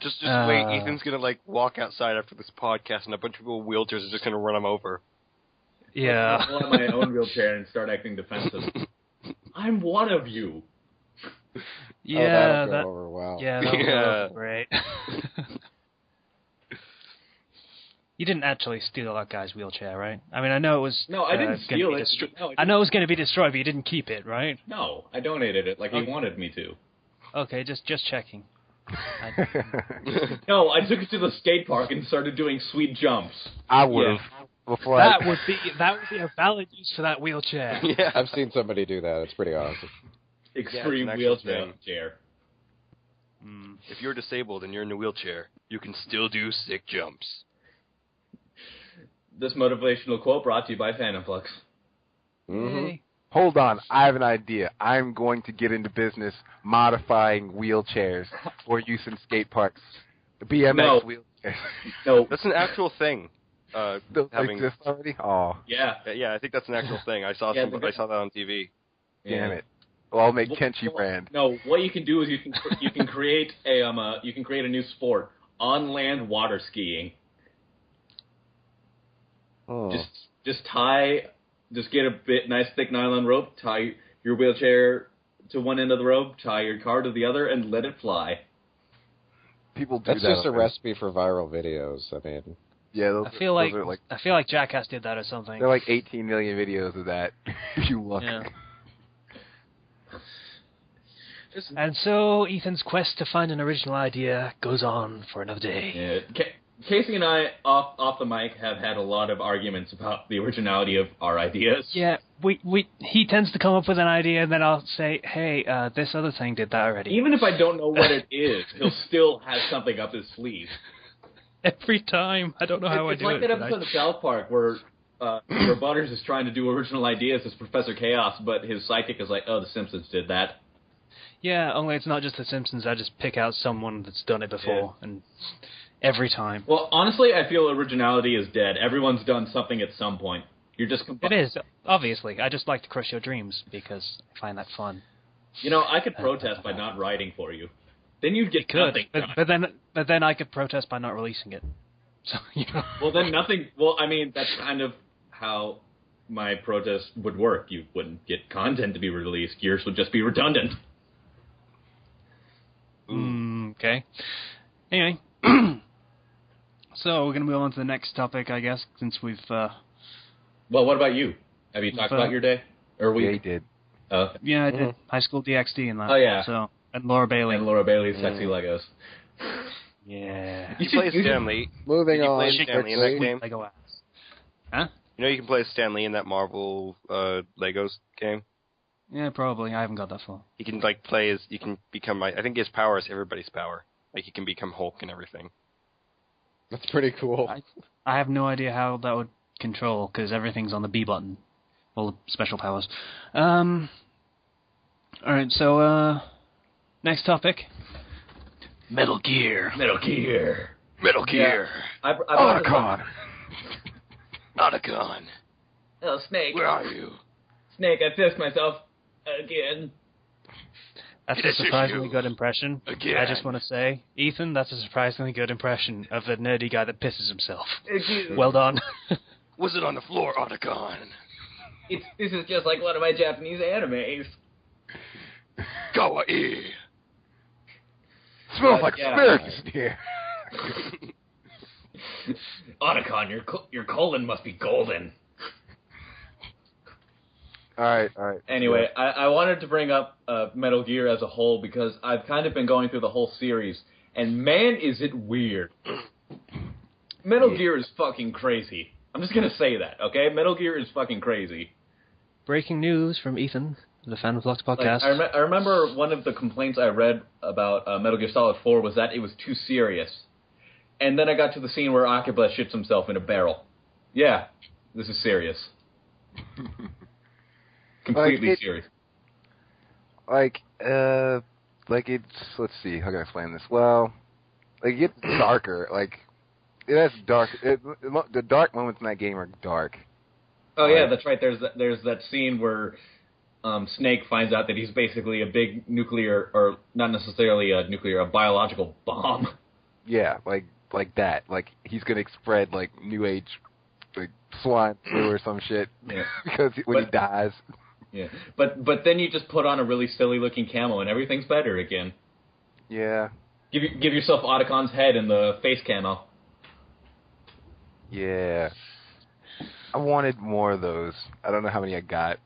Just wait. Ethan's gonna like walk outside after this podcast, and a bunch of people with wheelchairs are just gonna run him over. Yeah. I'll pull out my own wheelchair and start acting defensive. I'm one of you. Yeah, that'll go over well. Yeah, that'll go over great. You didn't actually steal that guy's wheelchair, right? I mean, I know it was. No, I didn't steal it. I know it was going to be destroyed, but you didn't keep it, right? No, I donated it like he wanted me to. Okay, just checking. No, I took it to the skate park and started doing sweet jumps. I would have before. That would be a valid use for that wheelchair. Yeah, I've seen somebody do that. It's pretty awesome. Extreme wheelchair. If you're disabled and you're in a wheelchair, you can still do sick jumps. This motivational quote brought to you by Fandom Flux. Mm-hmm. Hold on, I have an idea. I'm going to get into business modifying wheelchairs for use in skate parks. The BMX wheelchairs. No, That's an actual thing. Those exist already? Oh. Yeah. Yeah, I think that's an actual thing. I saw I saw that on TV. Damn it. Well, I'll make Kenchi brand. No, what you can do is you can create a new sport, on land water skiing. Oh. Just get a nice thick nylon rope, tie your wheelchair to one end of the rope, tie your car to the other, and let it fly. People do That's that. just a recipe for viral videos. I mean, Yeah, those, I feel those are like I feel like Jackass did that or something. there are like 18 million videos of that. If you look. Yeah. And so Ethan's quest to find an original idea goes on for another day. Yeah. Casey and I, off the mic, have had a lot of arguments about the originality of our ideas. Yeah, he tends to come up with an idea, and then I'll say, hey, this other thing did that already. Even if I don't know what it is, he'll still have something up his sleeve. Every time. I don't know how I do it. It's like that episode of South Park where Butters is trying to do original ideas as Professor Chaos, but his psychic is like, oh, The Simpsons did that. Yeah, only it's not just The Simpsons. I just pick out someone that's done it before, and every time. Well, honestly, I feel originality is dead. Everyone's done something at some point. You're just... It is, obviously. I just like to crush your dreams, because I find that fun. You know, I could protest by not writing for you. Then you'd get nothing done. But then I could protest by not releasing it. So, you know. Well, then nothing... Well, I mean, that's kind of how my protest would work. You wouldn't get content to be released. Yours would just be redundant. Okay. Anyway. So, we're going to move on to the next topic, I guess, since we've... Well, what about you? Have you talked about your day? Or we? Yeah, he did. Yeah, I did. High School DxD and that. Oh, yeah. So, and Laura Bailey. And Laura Bailey's Sexy Legos. Yeah. You play Stan Lee. moving Did you on. play Stan Lee in that game? Lego ass. Huh? You know you can play Stan Lee in that Marvel Legos game? Yeah, probably. I haven't got that far. He can like play as you can become. I think his power is everybody's power. Like he can become Hulk and everything. That's pretty cool. I have no idea how that would control because everything's on the B button. All the special powers. All right. So next topic. Metal Gear. Metal Gear. Metal Gear. I Otacon. Otacon. Oh, Snake. Where are you? Snake, I pissed myself again. That's It a is surprisingly you. good impression. Again. I just want to say, Ethan, that's a surprisingly good impression of a nerdy guy that pisses himself. Again. Well done. Was it on the floor, Otacon? This is just like one of my Japanese animes. Kawaii. Smells like yeah. asparagus in here. Otacon, your colon must be golden. All right. Anyway, I wanted to bring up Metal Gear as a whole because I've kind of been going through the whole series, and man, is it weird. Metal Gear is fucking crazy. I'm just going to say that, okay? Metal Gear is fucking crazy. Breaking news from Ethan, the Fandom Flux podcast. Like, I remember one of the complaints I read about Metal Gear Solid 4 was that it was too serious. And then I got to the scene where Akiba shits himself in a barrel. Yeah, this is serious. Completely serious. Like it's, let's see, how can I explain this? Well, like, it gets darker. Like, it has dark, the dark moments in that game are dark. Oh, yeah, that's right. There's that scene where Snake finds out that he's basically a big nuclear, or not necessarily a nuclear, a biological bomb. Yeah, like that. Like, he's going to spread, like, new age, like, swine flu or some shit. Yeah. Because when he dies. Yeah, but then you just put on a really silly looking camo and everything's better again. Yeah. Give yourself Otacon's head in the face camo. Yeah. I wanted more of those. I don't know how many I got.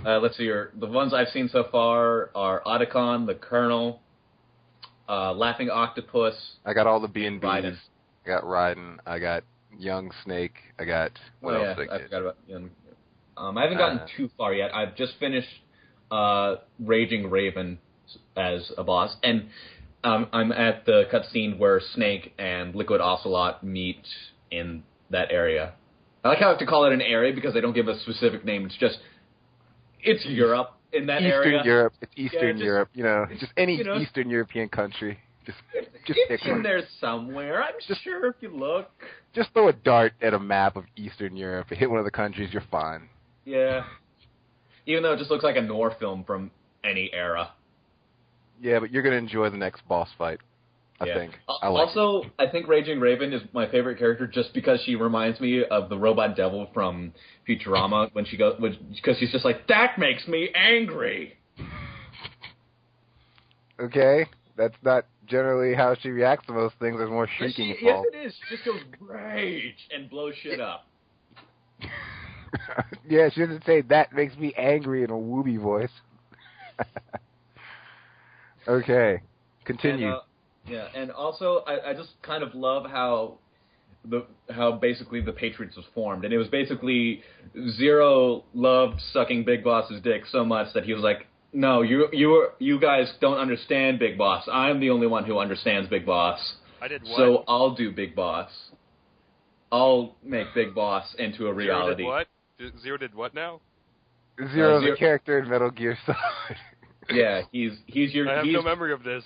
Let's see. The ones I've seen so far are Otacon, the Colonel, Laughing Octopus. I got all the B&Bs. Raiden. I got Raiden. I got Young Snake. I got what else did I I get? forgot about. I haven't gotten too far yet. I've just finished Raging Raven as a boss, and I'm at the cutscene where Snake and Liquid Ocelot meet in that area. I like how I have to call it an area because they don't give a specific name. It's Europe in that area. Eastern Europe. It's Eastern just- Europe. You know, just any Eastern European country. Just It's pick in one. there somewhere. I'm sure if you look. Just throw a dart at a map of Eastern Europe and hit one of the countries. You're fine. Yeah. Even though it just looks like a noir film from any era. Yeah, but you're gonna enjoy the next boss fight. I think. I think Raging Raven is my favorite character just because she reminds me of the robot devil from Futurama when she goes, because she's just like, that makes me angry. Okay? That's not generally how she reacts to most things. There's more shrieking Yes, involved. it is. She just goes rage and blows shit up. Yeah, she doesn't say, that makes me angry in a wooby voice. Okay. Continue. And also, I just kind of love how basically the Patriots was formed. And it was basically Zero loved sucking Big Boss's dick so much that he was like, no, you guys don't understand Big Boss. I'm the only one who understands Big Boss. I did what? So I'll do Big Boss. I'll make Big Boss into a reality. Zero did what now? Zero's a character in Metal Gear Solid. Yeah, he's your. I have no memory of this.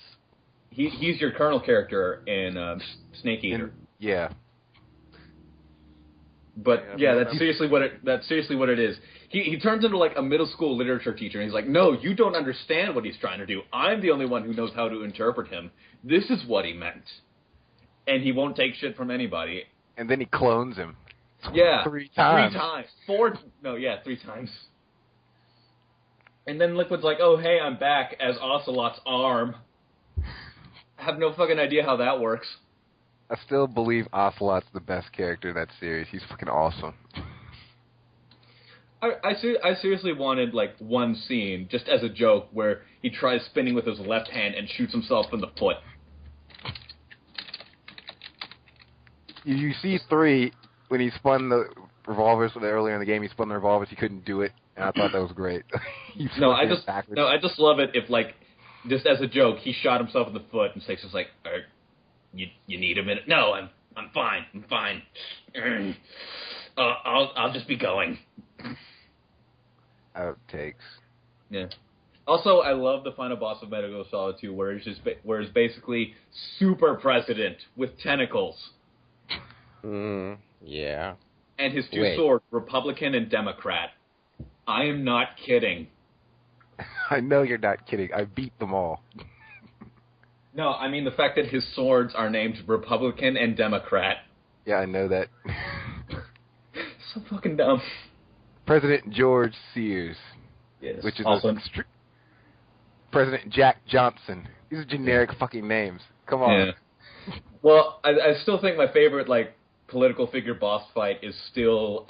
He's your Colonel character in Snake Eater. Yeah. But yeah, that's seriously what it is. He turns into like a middle school literature teacher, and he's like, no, you don't understand what he's trying to do. I'm the only one who knows how to interpret him. This is what he meant. And he won't take shit from anybody. And then he clones him. Yeah. 3 times. 3 times. 3 times. And then Liquid's like, oh, hey, I'm back as Ocelot's arm. I have no fucking idea how that works. I still believe Ocelot's the best character in that series. He's fucking awesome. I seriously wanted, like, one scene, just as a joke, where he tries spinning with his left hand and shoots himself in the foot. You see 3, when he spun the revolvers earlier in the game, he spun the revolvers, he couldn't do it, and I thought that was great. I just love it if, like, just as a joke, he shot himself in the foot, and Six is like, you need a minute? No, I'm fine. I'll just be going. Outtakes. Yeah. Also, I love the final boss of Metal Gear Solid 2, where it's basically Super President with tentacles. Yeah. And his 2 swords, Republican and Democrat. I am not kidding. I know you're not kidding. I beat them all. No, I mean the fact that his swords are named Republican and Democrat. Yeah, I know that. So fucking dumb. President George Sears. Yes, which is awesome. President Jack Johnson. These are generic fucking names. Come on. Yeah. Well, I still think my favorite, like, political figure boss fight is still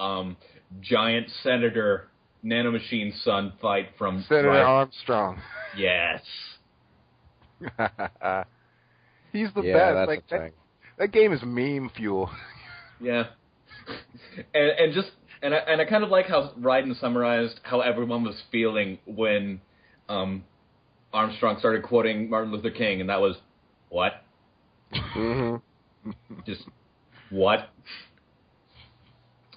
giant Senator Nanomachine's son fight from Senator Armstrong. Yes. He's the best. Like that game is meme fuel. Yeah. And I kind of like how Raiden summarized how everyone was feeling when Armstrong started quoting Martin Luther King, and that was, what? Mm-hmm. Just, what?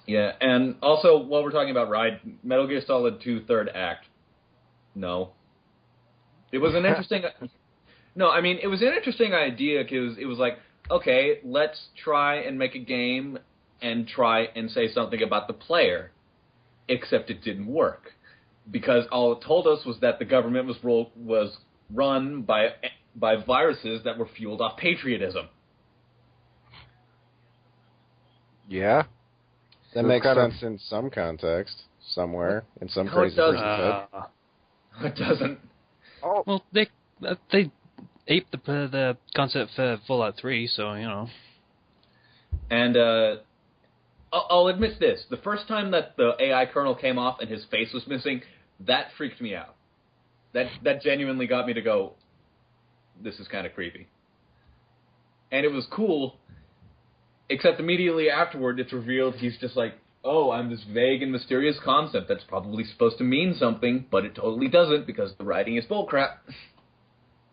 Yeah, and also, while we're talking about Raiden, Metal Gear Solid 2 Third Act. No. It was an interesting... No, I mean, it was an interesting idea, because it was like, okay, let's try and make a game and try and say something about the player. Except it didn't work. Because all it told us was that the government was run by viruses that were fueled off patriotism. Yeah. That makes sense in some context, somewhere, in some crazy person's head. It doesn't. Oh. Well, they aped the concept for Fallout 3, so, you know. And I'll admit this. The first time that the AI kernel came off and his face was missing, that freaked me out. That genuinely got me to go, this is kind of creepy. And it was cool, except immediately afterward it's revealed he's just like, oh, I'm this vague and mysterious concept that's probably supposed to mean something, but it totally doesn't because the writing is bullcrap.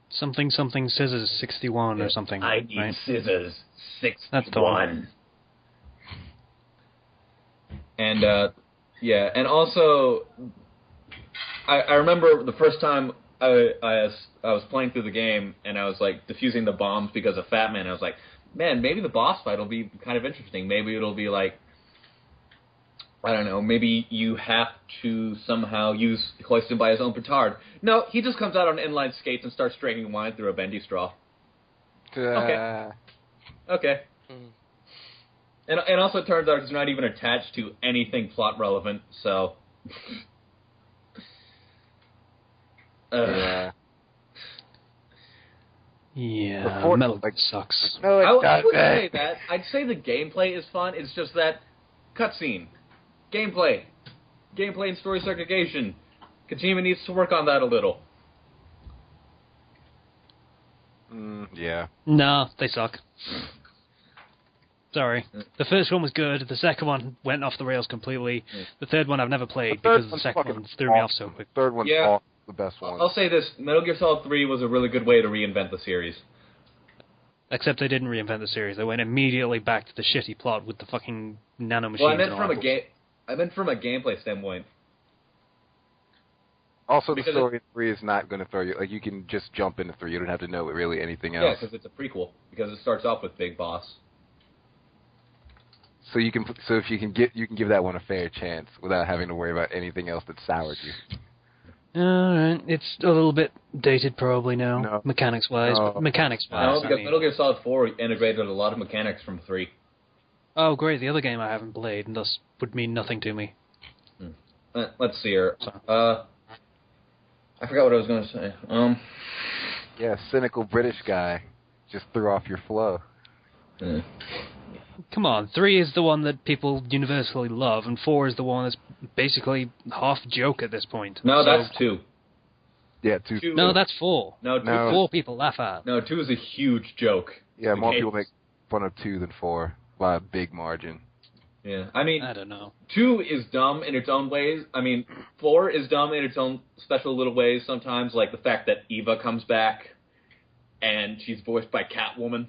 Something scissors 61 or something. I need right? scissors 61. That's the one. And and also, I remember the first time I was playing through the game and I was like defusing the bombs because of Fat Man. I was like, man, maybe the boss fight will be kind of interesting. Maybe it'll be like, I don't know, maybe you have to somehow hoist him by his own petard. No, he just comes out on inline skates and starts drinking wine through a bendy straw. Okay. And also it turns out he's not even attached to anything plot relevant, so... Yeah. Yeah, Before- Metal like- sucks. No, I it wouldn't doesn't. say that. I'd say the gameplay is fun. It's just that cutscene, gameplay and story segregation. Kojima needs to work on that a little. Yeah. No, they suck. Sorry. The first one was good. The second one went off the rails completely. The third one I've never played third because the one's second fucking one threw me off so quick. Third one's Yeah. the best one. I'll say this: Metal Gear Solid 3 was a really good way to reinvent the series. Except they didn't reinvent the series. They went immediately back to the shitty plot with the fucking nanomachines. Well, I meant and from a all. I meant from a gameplay standpoint. Also, the because story in 3 is not going to throw you. Like, you can just jump into 3. You don't have to know really anything Yeah, else. because it's a prequel. Because it starts off with Big Boss. So you can. So if you can give that one a fair chance without having to worry about anything else that soured you. Alright, it's a little bit dated probably now, No. mechanics-wise. No. But mechanics-wise, No, I because mean- Metal Gear Solid 4 integrated a lot of mechanics from 3. Oh, great, the other game I haven't played, and thus would mean nothing to me. Let's see here. So. I forgot what I was going to say. Yeah, cynical British guy just threw off your flow. Come on, 3 is the one that people universally love, and 4 is the one that's basically half joke at this point. No, So- that's 2. Yeah, No, that's 4. No, 2 No. 4 people laugh at. No, 2 is a huge joke. Yeah, more Okay. people make fun of 2 than 4 by a big margin. Yeah, I mean, I don't know. 2 is dumb in its own ways. I mean, 4 is dumb in its own special little ways sometimes, like the fact that Eva comes back and she's voiced by Catwoman.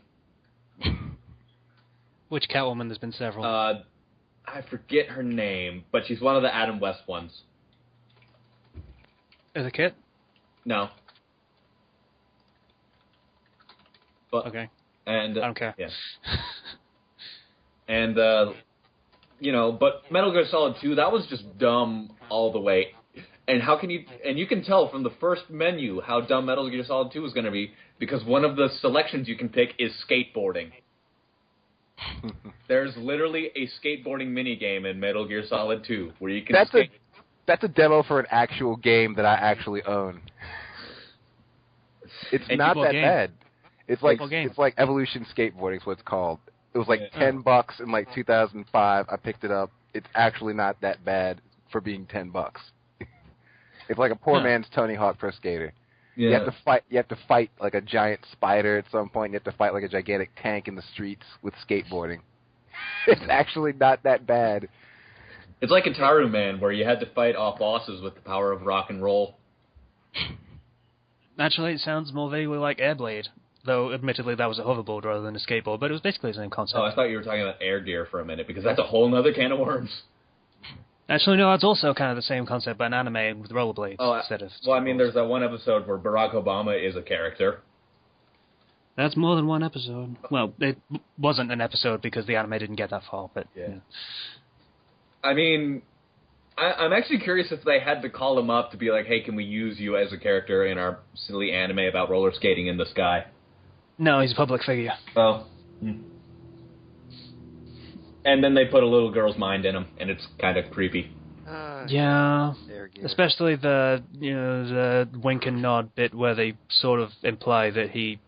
Which Catwoman? There's been several. I forget her name, but she's one of the Adam West ones. As a kid? No. But, Okay. And I don't care. Yeah. And but Metal Gear Solid 2, that was just dumb all the way. And you can tell from the first menu how dumb Metal Gear Solid 2 is going to be, because one of the selections you can pick is skateboarding. There's literally a skateboarding minigame in Metal Gear Solid 2 where you can skate. That's a demo for an actual game that I actually own. It's And not that game. bad. It's like game. Evolution Skateboarding is what it's called. It was like Yeah. $10 in like 2005. I picked it up. It's actually not that bad for being $10. It's like a poor man's Tony Hawk Pro Skater. Yeah. You have to fight like a giant spider at some point. You have to fight like a gigantic tank in the streets with skateboarding. It's actually not that bad. It's like Ataru Man, where you had to fight off bosses with the power of rock and roll. Actually, it sounds more vaguely like Airblade. Though, admittedly, that was a hoverboard rather than a skateboard, but it was basically the same concept. Oh, I thought you were talking about Air Gear for a minute, because that's a whole nother can of worms. Actually, no, it's also kind of the same concept, but an anime with rollerblades Oh, instead of... well, I mean, there's that one episode where Barack Obama is a character. That's more than one episode. Well, it wasn't an episode because the anime didn't get that far, but... Yeah. Yeah. I mean, I'm actually curious if they had to call him up to be like, hey, can we use you as a character in our silly anime about roller skating in the sky? No, he's a public figure. Oh. And then they put a little girl's mind in him, and it's kind of creepy. Yeah, Air Gear. especially the wink and nod bit where they sort of imply that he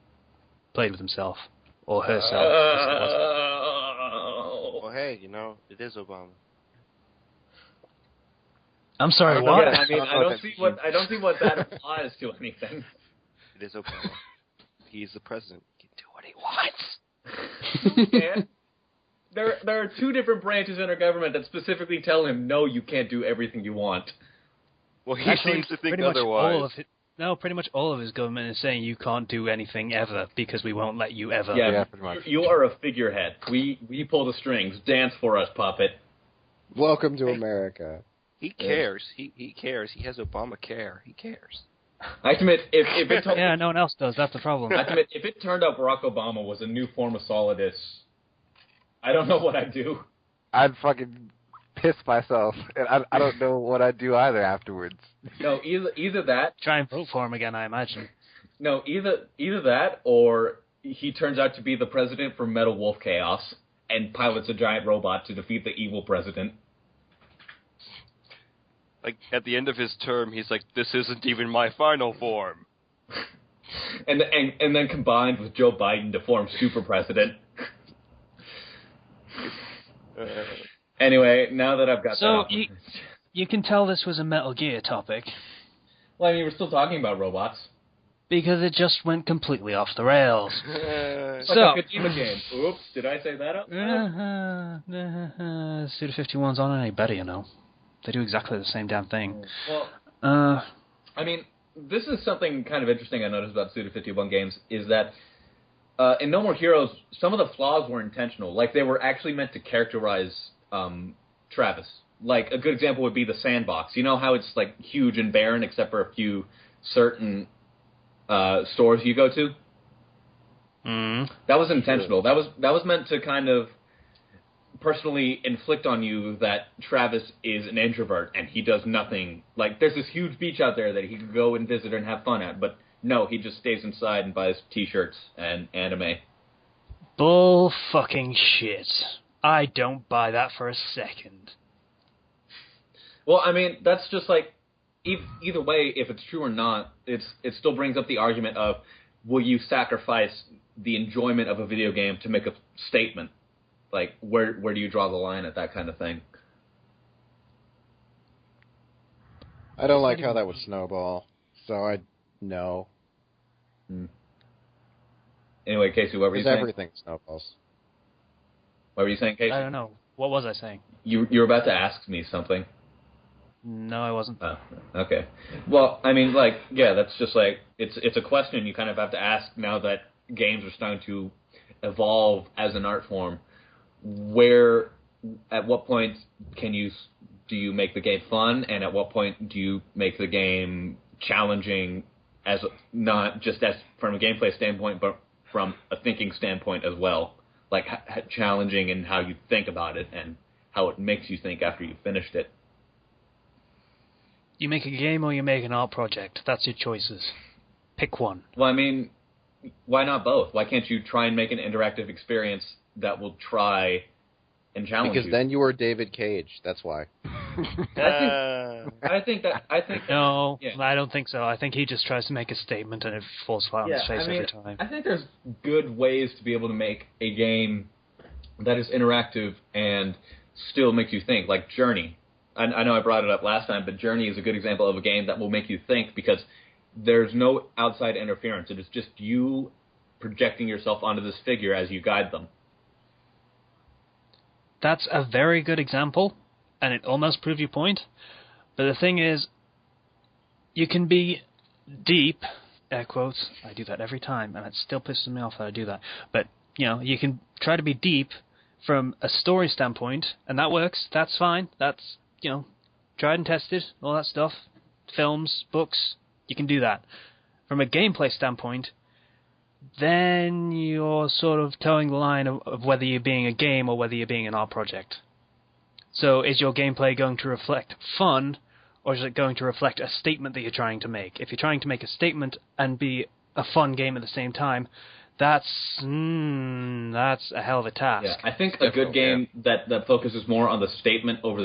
played with himself or herself. as it was. Well, hey, it is Obama. I'm sorry, what? I mean, I don't see what that applies to anything. It is Obama. He's the president. He can do what he wants. And there are two different branches in our government that specifically tell him, no, you can't do everything you want. Well, he Actually, seems to think pretty much otherwise. pretty much all of his government is saying you can't do anything ever because we won't let you ever. Yeah, pretty much. You are a figurehead. We pull the strings. Dance for us, puppet. Welcome to America. He cares. He cares. He has Obamacare. He cares. I admit, if it Yeah, no one else does. That's the problem. I admit, if it turned out Barack Obama was a new form of Solidus, I don't know what I'd do. I'd fucking piss myself, and I don't know what I'd do either afterwards. No, either that. Try and vote for him again, I imagine. No, either that, or he turns out to be the president for Metal Wolf Chaos and pilots a giant robot to defeat the evil president. Like, at the end of his term, he's like, this isn't even my final form. and then combined with Joe Biden to form super president. Anyway, now that I've got So that, you can tell this was a Metal Gear topic well, I mean, we're still talking about robots. because it just went completely off the rails. It's So- like a Kojima game. Oops, did I say that out? Suda 51's on any better, you know. They do exactly the same damn thing. Well, I mean, this is something kind of interesting I noticed about Suda 51 games, is that in No More Heroes, some of the flaws were intentional. Like, they were actually meant to characterize Travis. Like, a good example would be the sandbox. You know how it's, like, huge and barren except for a few certain stores you go to? That was intentional. That was meant to kind of personally inflict on you that Travis is an introvert and he does nothing. Like, there's this huge beach out there that he could go and visit and have fun at, but no, he just stays inside and buys t-shirts and anime. Bull fucking shit. I don't buy that for a second. Well, I mean, that's just like, either way, if it's true or not, it still brings up the argument of, will you sacrifice the enjoyment of a video game to make a statement? Like, where do you draw the line at that kind of thing? I don't like how that would snowball, so no. Anyway, Casey, what were you saying? Everything snowballs. What were you saying, Casey? I don't know. What was I saying? You were about to ask me something. No, I wasn't. Oh, okay. Well, I mean, like, yeah, that's just like, it's a question you kind of have to ask now that games are starting to evolve as an art form. At what point do you make the game fun, and at what point do you make the game challenging, as not just as from a gameplay standpoint, but from a thinking standpoint as well, like challenging in how you think about it and how it makes you think after you finished it. You make a game or you make an art project. That's your choices. Pick one. Well, I mean, why not both? Why can't you try and make an interactive experience that will try and challenge you? Because then you are David Cage. That's why. I think. No, yeah. I don't think so. I think he just tries to make a statement and it falls flat on his face every time. I think there's good ways to be able to make a game that is interactive and still makes you think, like Journey. I know I brought it up last time, but Journey is a good example of a game that will make you think because there's no outside interference. It is just you projecting yourself onto this figure as you guide them. That's a very good example, and it almost proved your point. But the thing is, you can be deep, air quotes, I do that every time, and it still pisses me off that I do that. But, you can try to be deep from a story standpoint, and that works, that's fine, that's, tried and tested, all that stuff, films, books, you can do that. From a gameplay standpoint, then you're sort of towing the line of whether you're being a game or whether you're being an art project. So is your gameplay going to reflect fun, or is it going to reflect a statement that you're trying to make? If you're trying to make a statement and be a fun game at the same time, that's a hell of a task. Yeah, I think a good game that focuses more on the statement over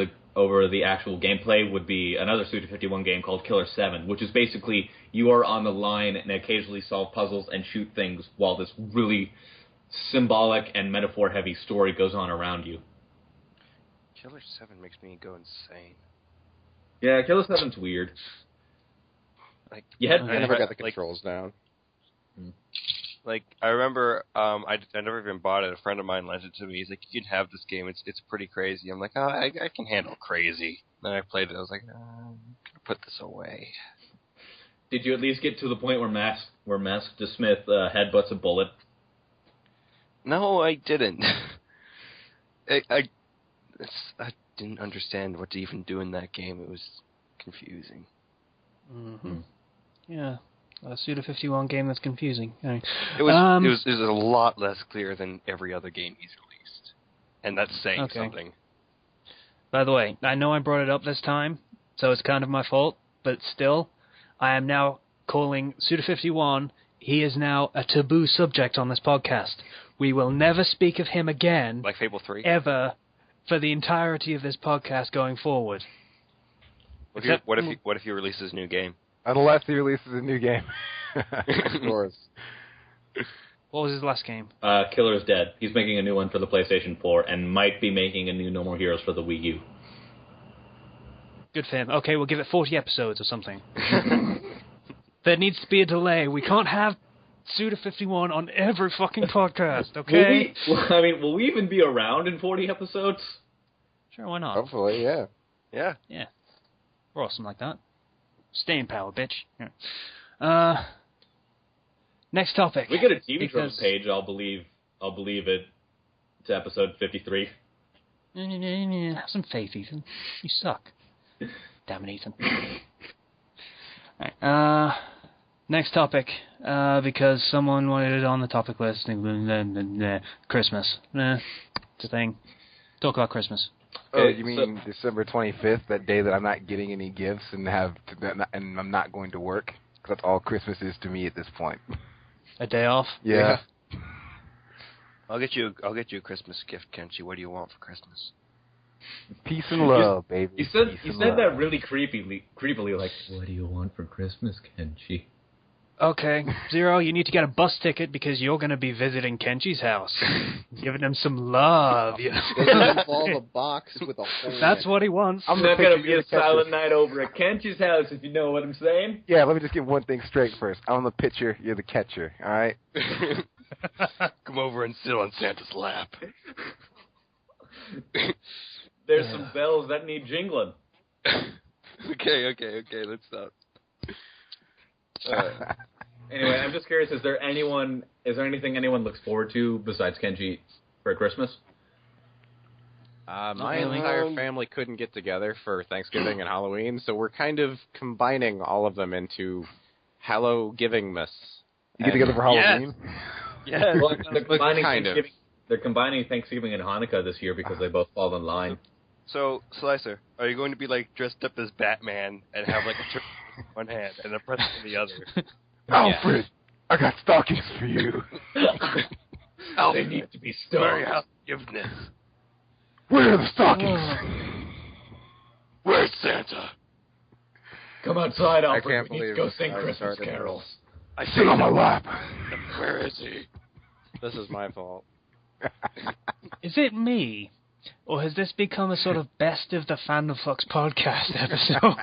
the actual gameplay would be another Suda 51 game called Killer 7, which is basically you are on the line and occasionally solve puzzles and shoot things while this really symbolic and metaphor-heavy story goes on around you. Killer 7 makes me go insane. Yeah, Killer 7's weird. Like, I never got the controls down. Like, I remember, I never even bought it. A friend of mine lent it to me. He's like, you can have this game. It's pretty crazy. I'm like, oh, I can handle crazy. Then I played it. I was like, I'm going to put this away. Did you at least get to the point where Master Smith headbutts a bullet? No, I didn't. I didn't understand what to even do in that game. It was confusing. Mm-hmm. Yeah. A Suda 51 game that's confusing. Anyway. It was a lot less clear than every other game he's released. And that's saying something. By the way, I know I brought it up this time, so it's kind of my fault, but still, I am now calling Suda 51, he is now a taboo subject on this podcast. We will never speak of him again. Like Fable 3? Ever, for the entirety of this podcast going forward. What if he releases a new game? Unless he releases a new game. Of course. What was his last game? Killer's Dead. He's making a new one for the PlayStation 4 and might be making a new No More Heroes for the Wii U. Good for him. Okay, we'll give it 40 episodes or something. There needs to be a delay. We can't have Suda51 on every fucking podcast, okay? Will we even be around in 40 episodes? Sure, why not? Hopefully, yeah. Yeah. Yeah. We're awesome like that. Staying power, bitch. Yeah. Next topic. We get a TV Tropes page, I'll believe it. It's episode 53. Have some faith, Ethan. You suck. Damn it, Ethan. Right, next topic, because someone wanted it on the topic list. Christmas. It's a thing. Talk about Christmas. Oh, you mean December 25th, that day that I'm not getting any gifts and and I'm not going to work? 'Cause that's all Christmas is to me at this point. A day off? Yeah. I'll get you a Christmas gift, Kenchi. What do you want for Christmas? Peace and love, baby. You said that really creepily, like, what do you want for Christmas, Kenchi? Okay, Zero, you need to get a bus ticket because you're going to be visiting Kenchi's house. Giving him some love, you know. Does it involve a box with a hole That's in it? what he wants. I'm not going to be a silent night over at Kenchi's house, if you know what I'm saying. Yeah, let me just get one thing straight first. I'm the pitcher, you're the catcher, all right? Come over and sit on Santa's lap. There's some bells that need jingling. Okay, let's stop. Anyway, I'm just curious, is there anything anyone looks forward to besides Kenchi for Christmas? My entire family couldn't get together for Thanksgiving and Halloween, so we're kind of combining all of them into Hallow-giving-mas. You get together for Halloween? Yeah. Well, they're combining Kind of. Thanksgiving and Hanukkah this year because they both fall in line. So, Slicer, are you going to be like dressed up as Batman and have like a turkey in one hand and a present in the other? Alfred, I got stockings for you. They need to be Merry stocked. forgiveness. Where are the stockings? Where's Santa? Come outside, I Alfred. can't We need to believe go sing I Christmas started carols. I Sit on my lap. Where is he? This is my fault. Is it me? Or has this become a sort of best of the Fandom Flux podcast episode?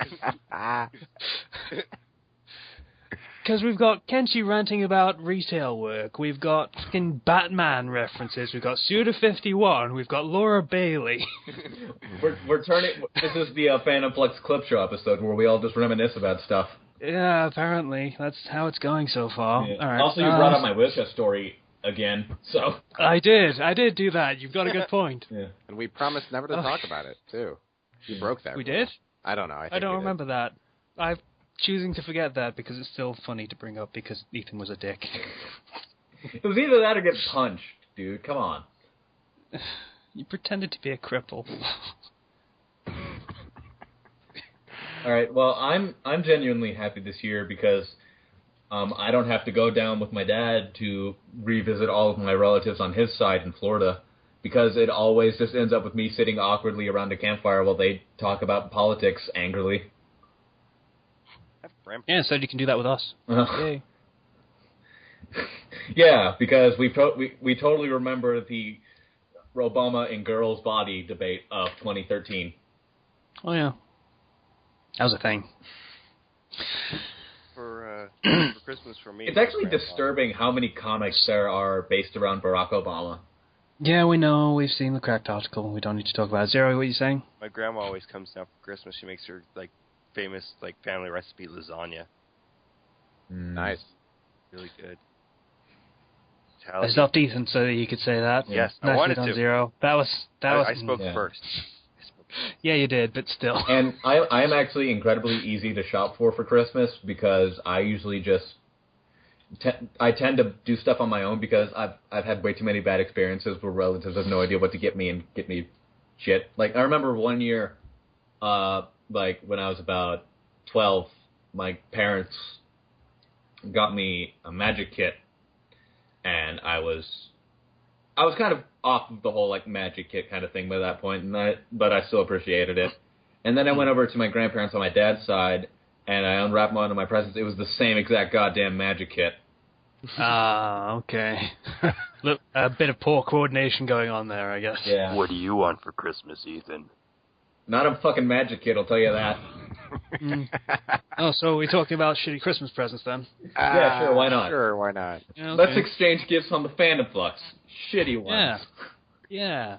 Because we've got Kenchi ranting about retail work, we've got fucking Batman references, we've got Suda51, we've got Laura Bailey. We're turning. This is the Phantom Flux clip show episode where we all just reminisce about stuff. Yeah, apparently. That's how it's going so far. Yeah. All right. Also, you brought up my wheelchair story again, so. I did do that. You've got a good point. Yeah. And we promised never to talk about it, too. You broke that We rule. did? I don't know. I don't remember that. I'm choosing to forget that because it's still funny to bring up because Ethan was a dick. It was either that or get punched, dude. Come on. You pretended to be a cripple. All right. Well, I'm genuinely happy this year because I don't have to go down with my dad to revisit all of my relatives on his side in Florida because it always just ends up with me sitting awkwardly around a campfire while they talk about politics angrily. Yeah, instead you can do that with us. Yay. Yeah, because we totally remember the Obama in girls' body debate of 2013. Oh, yeah. That was a thing. For Christmas for me. It's actually disturbing how many comics there are based around Barack Obama. Yeah, we know. We've seen the cracked article. We don't need to talk about it. Zero, what are you saying? My grandma always comes down for Christmas. She makes her like famous like family recipe lasagna. Nice. Really good. I stopped Ethan so that you could say that. Yes, I Nicely wanted done, to. Zero. That was. I spoke Yeah. first. Yeah, you did, but still. And I am actually incredibly easy to shop for Christmas because I usually just I tend to do stuff on my own because I've had way too many bad experiences where relatives have no idea what to get me and get me shit. Like I remember one year, like when I was about 12, my parents got me a magic kit, and I was kind of off of the whole like magic kit kind of thing by that point, but I still appreciated it. And then I went over to my grandparents on my dad's side, and I unwrapped one of my presents. It was the same exact goddamn magic kit. Ah, okay. Look, a bit of poor coordination going on there, I guess. Yeah. What do you want for Christmas, Ethan? Not a fucking magic kit, I'll tell you that. Oh, so we're talking about shitty Christmas presents then? Yeah, sure, why not? Sure, why not? Yeah, okay. Let's exchange gifts on the Fandom Flux. Shitty ones. Yeah.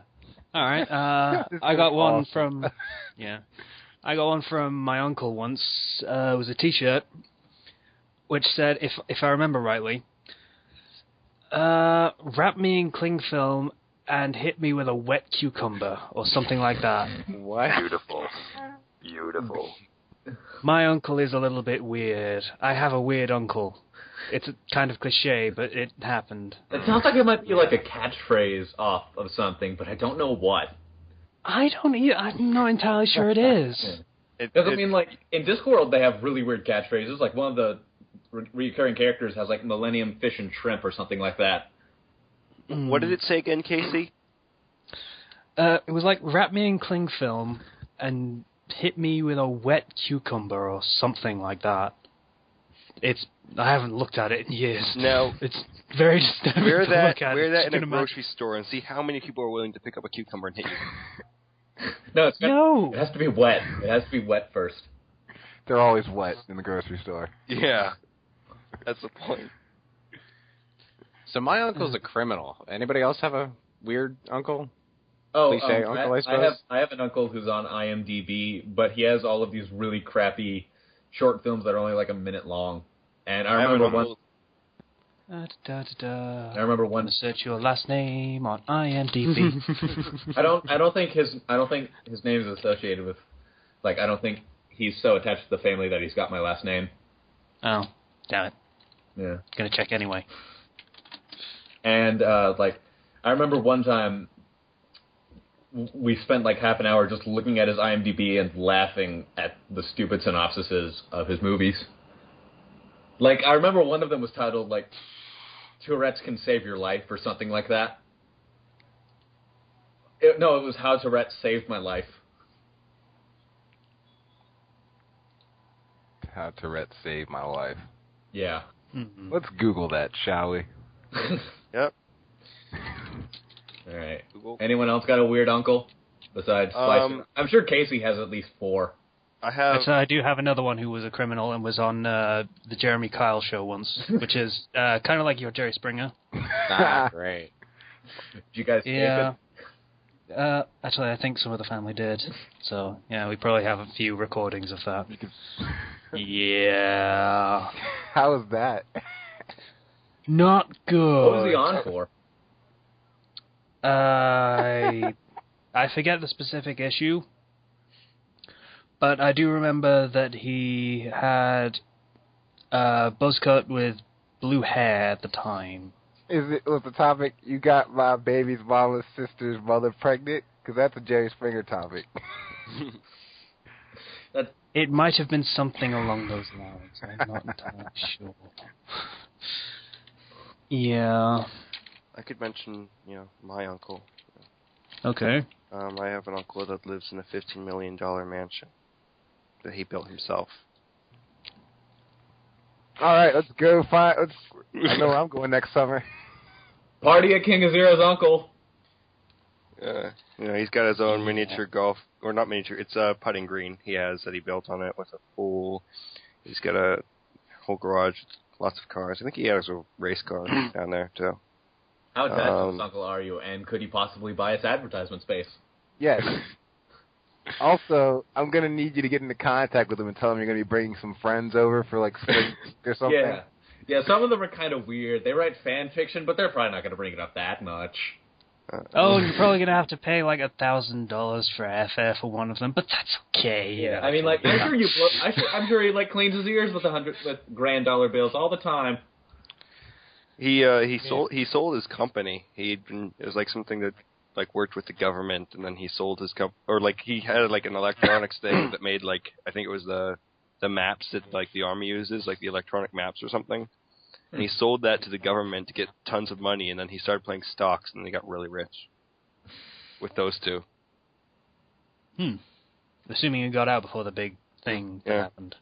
All right. I got one from. Yeah. I got one from my uncle once. It was a T-shirt, which said, if I remember rightly, wrap me in cling film and hit me with a wet cucumber or something like that. What? Beautiful. My uncle is a little bit weird. I have a weird uncle. It's a kind of cliche, but it happened. It sounds like it might be like a catchphrase off of something, but I don't know what. I'm not entirely sure it is. Because, I mean, like, in Discworld, they have really weird catchphrases. Like, one of the recurring characters has, like, Millennium Fish and Shrimp or something like that. What did it say again, Casey? It was like, wrap me in cling film and hit me with a wet cucumber or something like that. I haven't looked at it in years. No. It's very disturbing Wear to that, look at. wear that in a grocery store and see how many people are willing to pick up a cucumber and hit you. It has to be wet. It has to be wet first. They're always wet in the grocery store. Yeah. That's the point. So my uncle's a criminal. Anybody else have a weird uncle? Oh, Cliche uncle, I suppose? I have an uncle who's on IMDb, but he has all of these really crappy short films that are only like a minute long. And I remember one. I remember one. Search your last name on IMDb. I don't think his name is associated with, like, I don't think he's so attached to the family that he's got my last name. Oh, damn it. Yeah. Gonna check anyway. And like, I remember one time we spent like half an hour just looking at his IMDb and laughing at the stupid synopsises of his movies. Like, I remember one of them was titled, like, Tourette's Can Save Your Life or something like that. It was How Tourette Saved My Life. How Tourette saved my life. Yeah. Mm-hmm. Let's Google that, shall we? Yep. All right. Google. Anyone else got a weird uncle besides Slicer? I'm sure Casey has at least 4. I do have another one who was a criminal and was on the Jeremy Kyle show once, which is kind of like your Jerry Springer. Ah, great. Did you guys tape it? Actually, I think some of the family did. So, yeah, we probably have a few recordings of that. Yeah. How was that? Not good. What was he on for? I forget the specific issue, but I do remember that he had a buzz cut with blue hair at the time. Was the topic, you got my baby's mama's sister's mother pregnant? Because that's a Jerry Springer topic. It might have been something along those lines. I'm not entirely sure. Yeah. I could mention, my uncle. Okay. I have an uncle that lives in a $15 million mansion that he built himself. All right, let's go I know where I'm going next summer. Party at King of Zero's uncle. He's got his own miniature golf, or not miniature, it's a putting green he has that he built on it with a pool. He's got a whole garage, lots of cars. I think he has a race car down there, too. How attached to this uncle are you, and could he possibly buy us advertisement space? Yes. Also, I'm going to need you to get into contact with him and tell him you're going to be bringing some friends over for, like, spring or something. Yeah, some of them are kind of weird. They write fan fiction, but they're probably not going to bring it up that much. You're probably going to have to pay, like, $1,000 for airfare for one of them, but that's okay. Yeah, I mean, like, I'm sure he, like, cleans his ears with grand dollar bills all the time. He sold his company. It was like something that like worked with the government, and then he sold his or like he had like an electronics thing that made like I think it was the maps that like the army uses, like the electronic maps or something. And he sold that to the government to get tons of money, and then he started playing stocks, and they got really rich with those two. Assuming you got out before the big thing happened.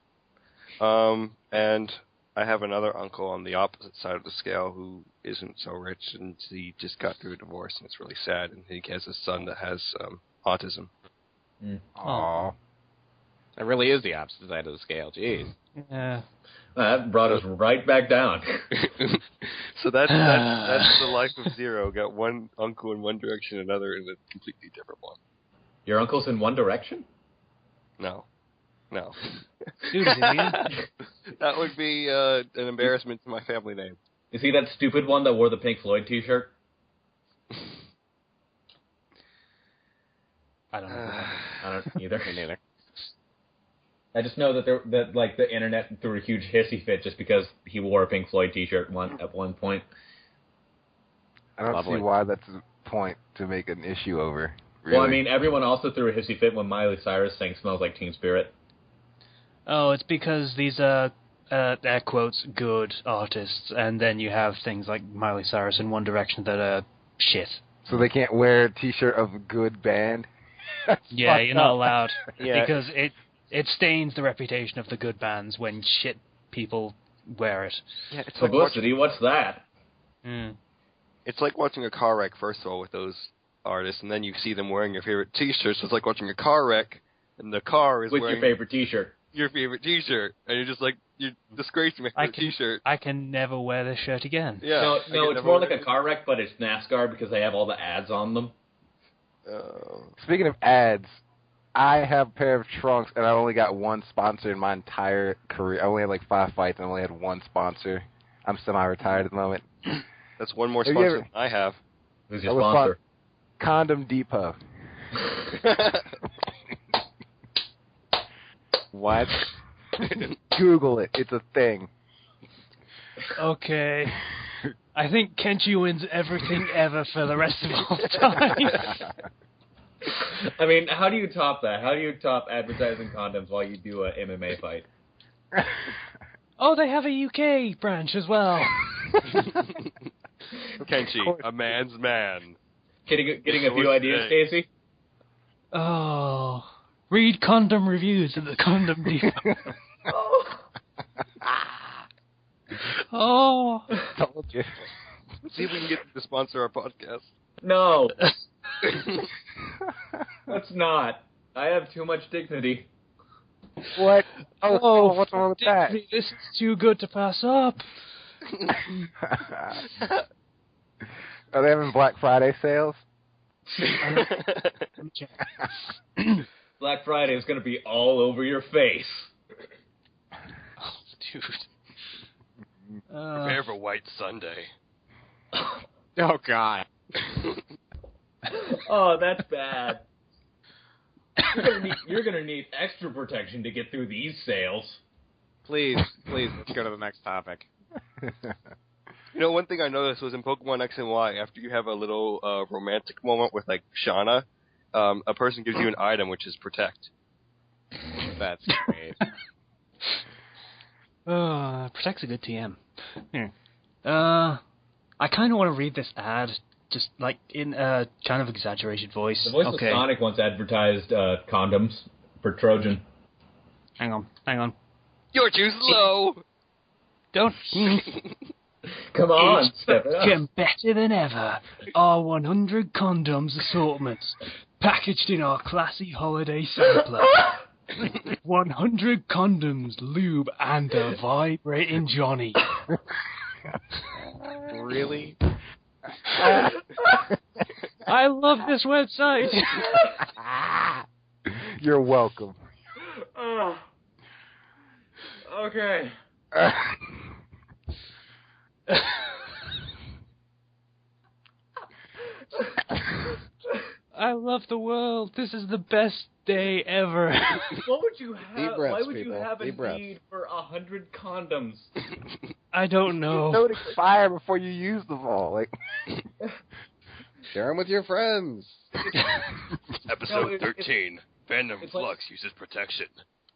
And I have another uncle on the opposite side of the scale who isn't so rich, and he just got through a divorce, and it's really sad. And he has a son that has autism. Aww. It really is the opposite side of the scale. Jeez. Yeah. That brought us right back down. So that's the life of Zero. Got one uncle in one direction, another in a completely different one. Your uncle's in one direction? No. Dude, is he in? That would be an embarrassment to my family name. Is he that stupid one that wore the Pink Floyd t-shirt? I don't know. I don't either. Me neither. I just know that the internet threw a huge hissy fit just because he wore a Pink Floyd t-shirt at one point. I don't see why that's a point to make an issue over. Really. Well, I mean, everyone also threw a hissy fit when Miley Cyrus sang "Smells Like Teen Spirit." Oh, it's because these are, air quotes, good artists, and then you have things like Miley Cyrus in One Direction that are shit. So they can't wear a t-shirt of a good band? Yeah, you're not allowed. Yeah. Because it stains the reputation of the good bands when shit people wear it. Yeah, it's Publicity, what's that? Mm. It's like watching a car wreck, first of all, with those artists, and then you see them wearing your favorite t-shirts. So it's like watching a car wreck, and the car is With wearing your favorite t-shirt. your favorite t-shirt, and you're just like, you're disgracing my favorite t-shirt. I can never wear this shirt again. Yeah. No, it's more like a car wreck, but it's NASCAR because they have all the ads on them. Speaking of ads, I have a pair of trunks, and I only got one sponsor in my entire career. I only had like 5 fights, and I only had one sponsor. I'm semi-retired at the moment. That's one more sponsor than I have. Who's your sponsor? Condom Depot. What? Google it. It's a thing. Okay. I think Kenchi wins everything ever for the rest of all time. I mean, how do you top that? How do you top advertising condoms while you do a MMA fight? Oh, they have a UK branch as well. Kenchi, a man's man. Getting a few ideas, Casey? Oh. Read condom reviews at the Condom Depot. Oh. Told you. See if we can get them to sponsor our podcast. No. Let's not. I have too much dignity. What? Oh, what's wrong with that? This is too good to pass up. Are they having Black Friday sales? Black Friday is going to be all over your face. Oh, dude. Prepare for White Sunday. Oh, God. Oh, that's bad. You're gonna need extra protection to get through these sales. Please, let's go to the next topic. You know, one thing I noticed was in Pokemon X and Y, after you have a little romantic moment with, like, Shauna, a person gives you an item, which is Protect. That's great. Protect's a good TM. Here. I kind of want to read this ad, just like in a kind of exaggerated voice. The voice of Sonic once advertised condoms for Trojan. Hang on. You're too slow! Don't. Come on, step it up. Getting better than ever. Our 100 condoms assortments, packaged in our classy holiday sampler. 100 condoms, lube, and a vibrating Johnny. Really? I love this website. You're welcome. Okay. I love the world. This is the best day ever. What would you have? Deep breaths, Why would you people. have a Deep breaths. need for 100 condoms? I don't know. Don't expire before you use them all. Like, Share them with your friends. Episode 13. Fandom it's Flux uses protection.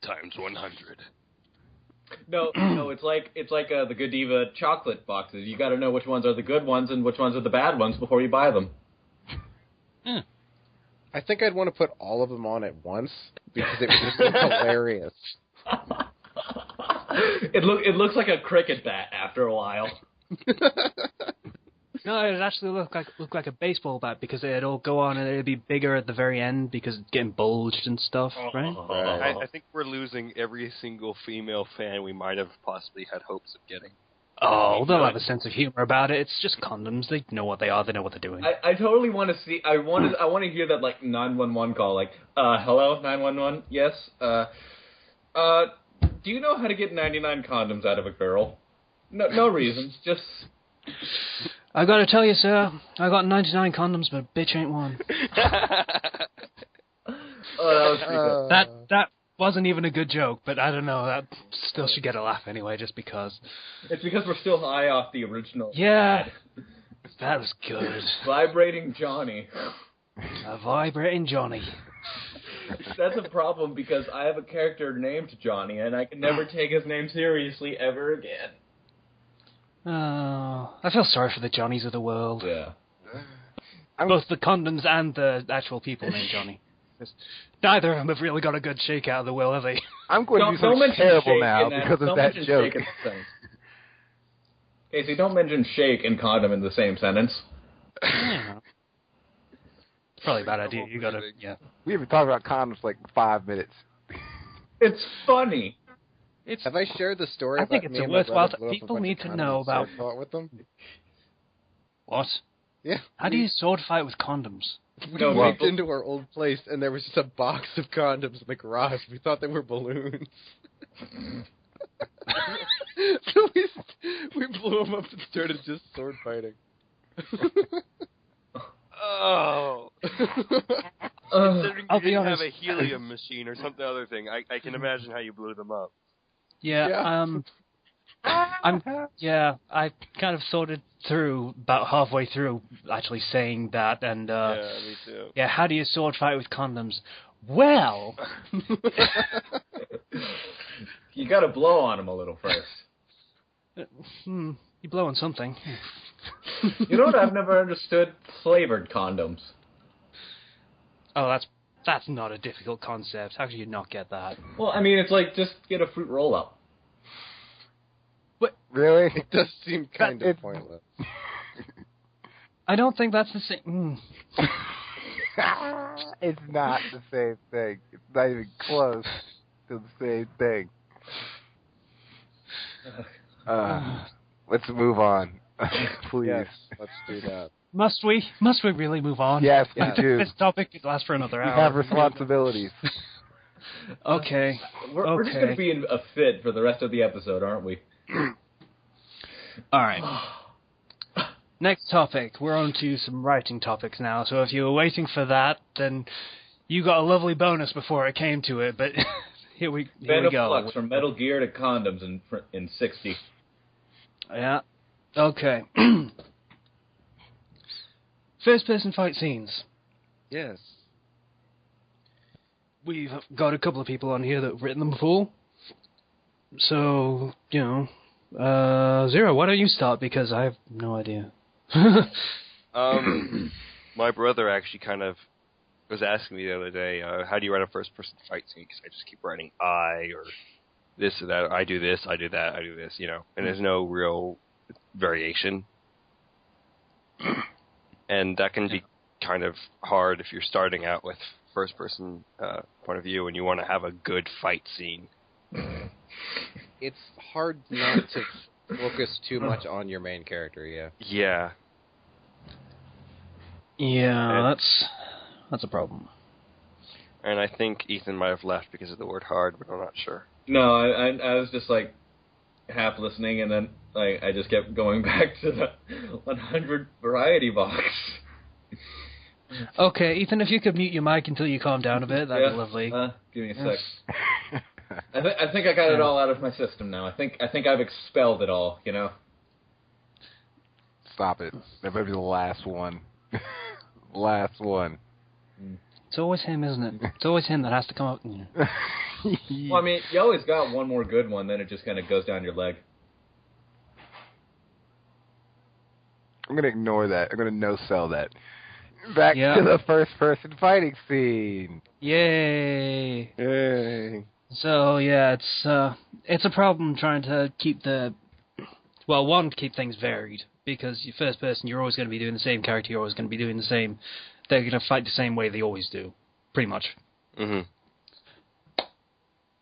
Times 100. No, it's like the Good Diva chocolate boxes. You got to know which ones are the good ones and which ones are the bad ones before you buy them. I think I'd want to put all of them on at once because it would just be hilarious. It looks like a cricket bat after a while. No, it actually look like a baseball bat because it'd all go on and it'd be bigger at the very end because it's getting bulged and stuff, right? Right. I think we're losing every single female fan we might have possibly had hopes of getting. Oh, they'll have a sense of humor about it. It's just condoms. They know what they are. They know what they're doing. I totally want to see. I want to hear that like 911 call. Like, hello 911. Yes. Do you know how to get 99 condoms out of a girl? No reasons. Just. I gotta tell you, sir, I got 99 condoms, but a bitch ain't one. Oh, that was pretty good. That wasn't even a good joke, but I don't know. That still should get a laugh anyway, just because. It's because we're still high off the original. Yeah, that was good. Vibrating Johnny. A vibrating Johnny. That's a problem because I have a character named Johnny, and I can never take his name seriously ever again. Oh, I feel sorry for the Johnnies of the world. Yeah. Both the condoms and the actual people named Johnny. Neither of them have really got a good shake out of the will, have they? I'm going to do something terrible now because of that joke. Casey, don't mention shake and condom in the same sentence. Yeah. Probably a bad idea. You gotta, yeah. We haven't talked about condoms for like 5 minutes. It's funny. Have I shared the story? I think about it's me a and my worthwhile. brother blew up a People bunch need of to condoms know and about sword fought with them? What? Yeah. How do you sword fight with condoms? We walked into our old place and there was just a box of condoms in the garage. We thought they were balloons. So we blew them up and started just sword fighting. Oh. Considering I'll you be didn't honest. have a helium machine or something other thing, I can imagine how you blew them up. Yeah. I kind of thought it through about halfway through actually saying that, and Yeah, me too. yeah, how do you sword fight with condoms? Well, You gotta blow on them a little first. you blow on something. You know what I've never understood? Flavored condoms. Oh, that's not a difficult concept. How could you not get that? Well, I mean, it's like just get a fruit roll-up. Really? It does seem kind of pointless. I don't think that's the same. It's not the same thing. It's not even close to the same thing. Let's move on, please. Yes, let's do that. Must we? Must we really move on? Yes, we do. This topic could last for another We hour. have responsibilities. Okay. We're just going to be in a fit for the rest of the episode, aren't we? All right. Next topic. We're on to some writing topics now. So if you were waiting for that, then you got a lovely bonus before it came to it. But here we Fandom go. Flux from Metal Gear to condoms in 60. Yeah. Okay. First-person fight scenes. Yes. We've got a couple of people on here that have written them before. So, Zero, why don't you start? Because I have no idea. My brother actually kind of was asking me the other day, how do you write a first-person fight scene? Because I just keep writing I or this or that. I do this, I do that, I do this, and there's no real variation. And that can be kind of hard if you're starting out with first-person point of view and you want to have a good fight scene. It's hard not to focus too much on your main character, yeah. Yeah. Yeah, that's a problem. And I think Ethan might have left because of the word hard, but I'm not sure. No, I was just like half listening, and then like I just kept going back to the 100 variety box. Okay, Ethan, if you could mute your mic until you calm down a bit, that'd be lovely. Give me a sec. I think I got it all out of my system now. I think I've expelled it all. Stop it. That might be the last one. Last one. It's always him, isn't it? It's always him that has to come up. Well, I mean, you always got one more good one, then it just kind of goes down your leg. I'm going to ignore that. I'm going to no-sell that. Back to the first-person fighting scene. Yay! Yay. So, yeah, it's it's a problem trying to keep keep things varied, because your first person, you're always going to be doing the same character, you're always going to be doing the same, they're going to fight the same way they always do, pretty much. Mm-hmm.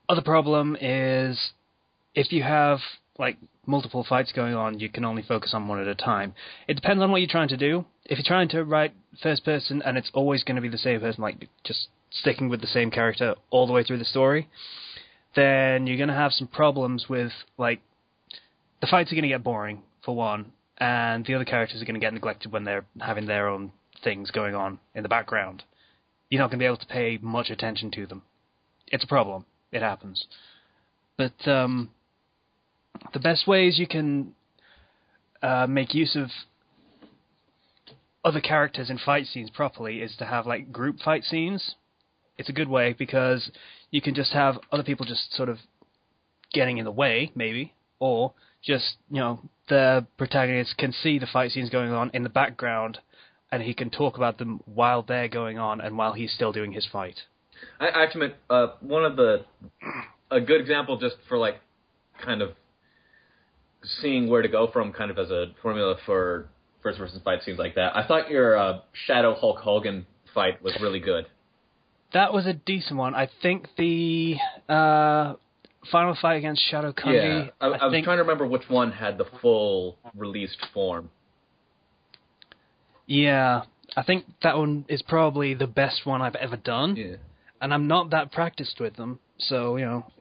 Other problem is, if you have, like, multiple fights going on, you can only focus on one at a time. It depends on what you're trying to do. If you're trying to write first person and it's always going to be the same person, like just sticking with the same character all the way through the story, then you're going to have some problems with, like, the fights are going to get boring, for one, and the other characters are going to get neglected when they're having their own things going on in the background. You're not going to be able to pay much attention to them. It's a problem. It happens. But the best ways you can make use of other characters in fight scenes properly is to have, like, group fight scenes. It's a good way, because you can just have other people just sort of getting in the way, maybe, or just, the protagonist can see the fight scenes going on in the background, and he can talk about them while they're going on and while he's still doing his fight. I actually meant a good example just for, like, kind of seeing where to go from, kind of as a formula for first-person fight scenes like that. I thought your Shadow Hulk Hogan fight was really good. That was a decent one. I think the final fight against Shadow Kundi... Yeah, I was trying to remember which one had the full released form. Yeah, I think that one is probably the best one I've ever done. Yeah. And I'm not that practiced with them, so,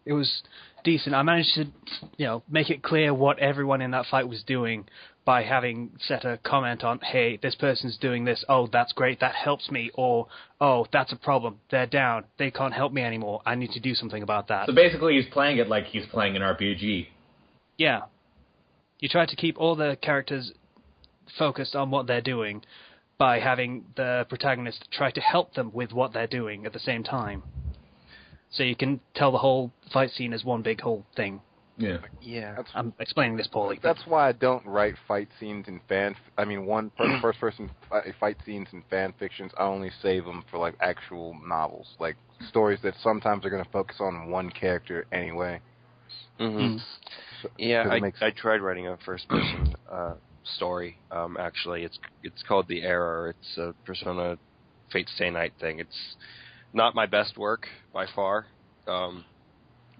it was decent. I managed to, make it clear what everyone in that fight was doing by having set a comment on, hey, this person's doing this, oh, that's great, that helps me, or, oh, that's a problem, they're down, they can't help me anymore, I need to do something about that. So basically he's playing it like he's playing an RPG. Yeah. You try to keep all the characters focused on what they're doing by having the protagonist try to help them with what they're doing at the same time. So you can tell the whole fight scene as one big whole thing. Yeah. Yeah. I'm explaining this poorly. That's why I don't write fight scenes in first-person fight scenes in fan fictions. I only save them for, like, actual novels, like stories that sometimes are going to focus on one character anyway. Mm-hmm. So, yeah, I tried writing a first-person story. Actually, it's called The Error. It's a Persona Fate Stay Night thing. It's not my best work by far.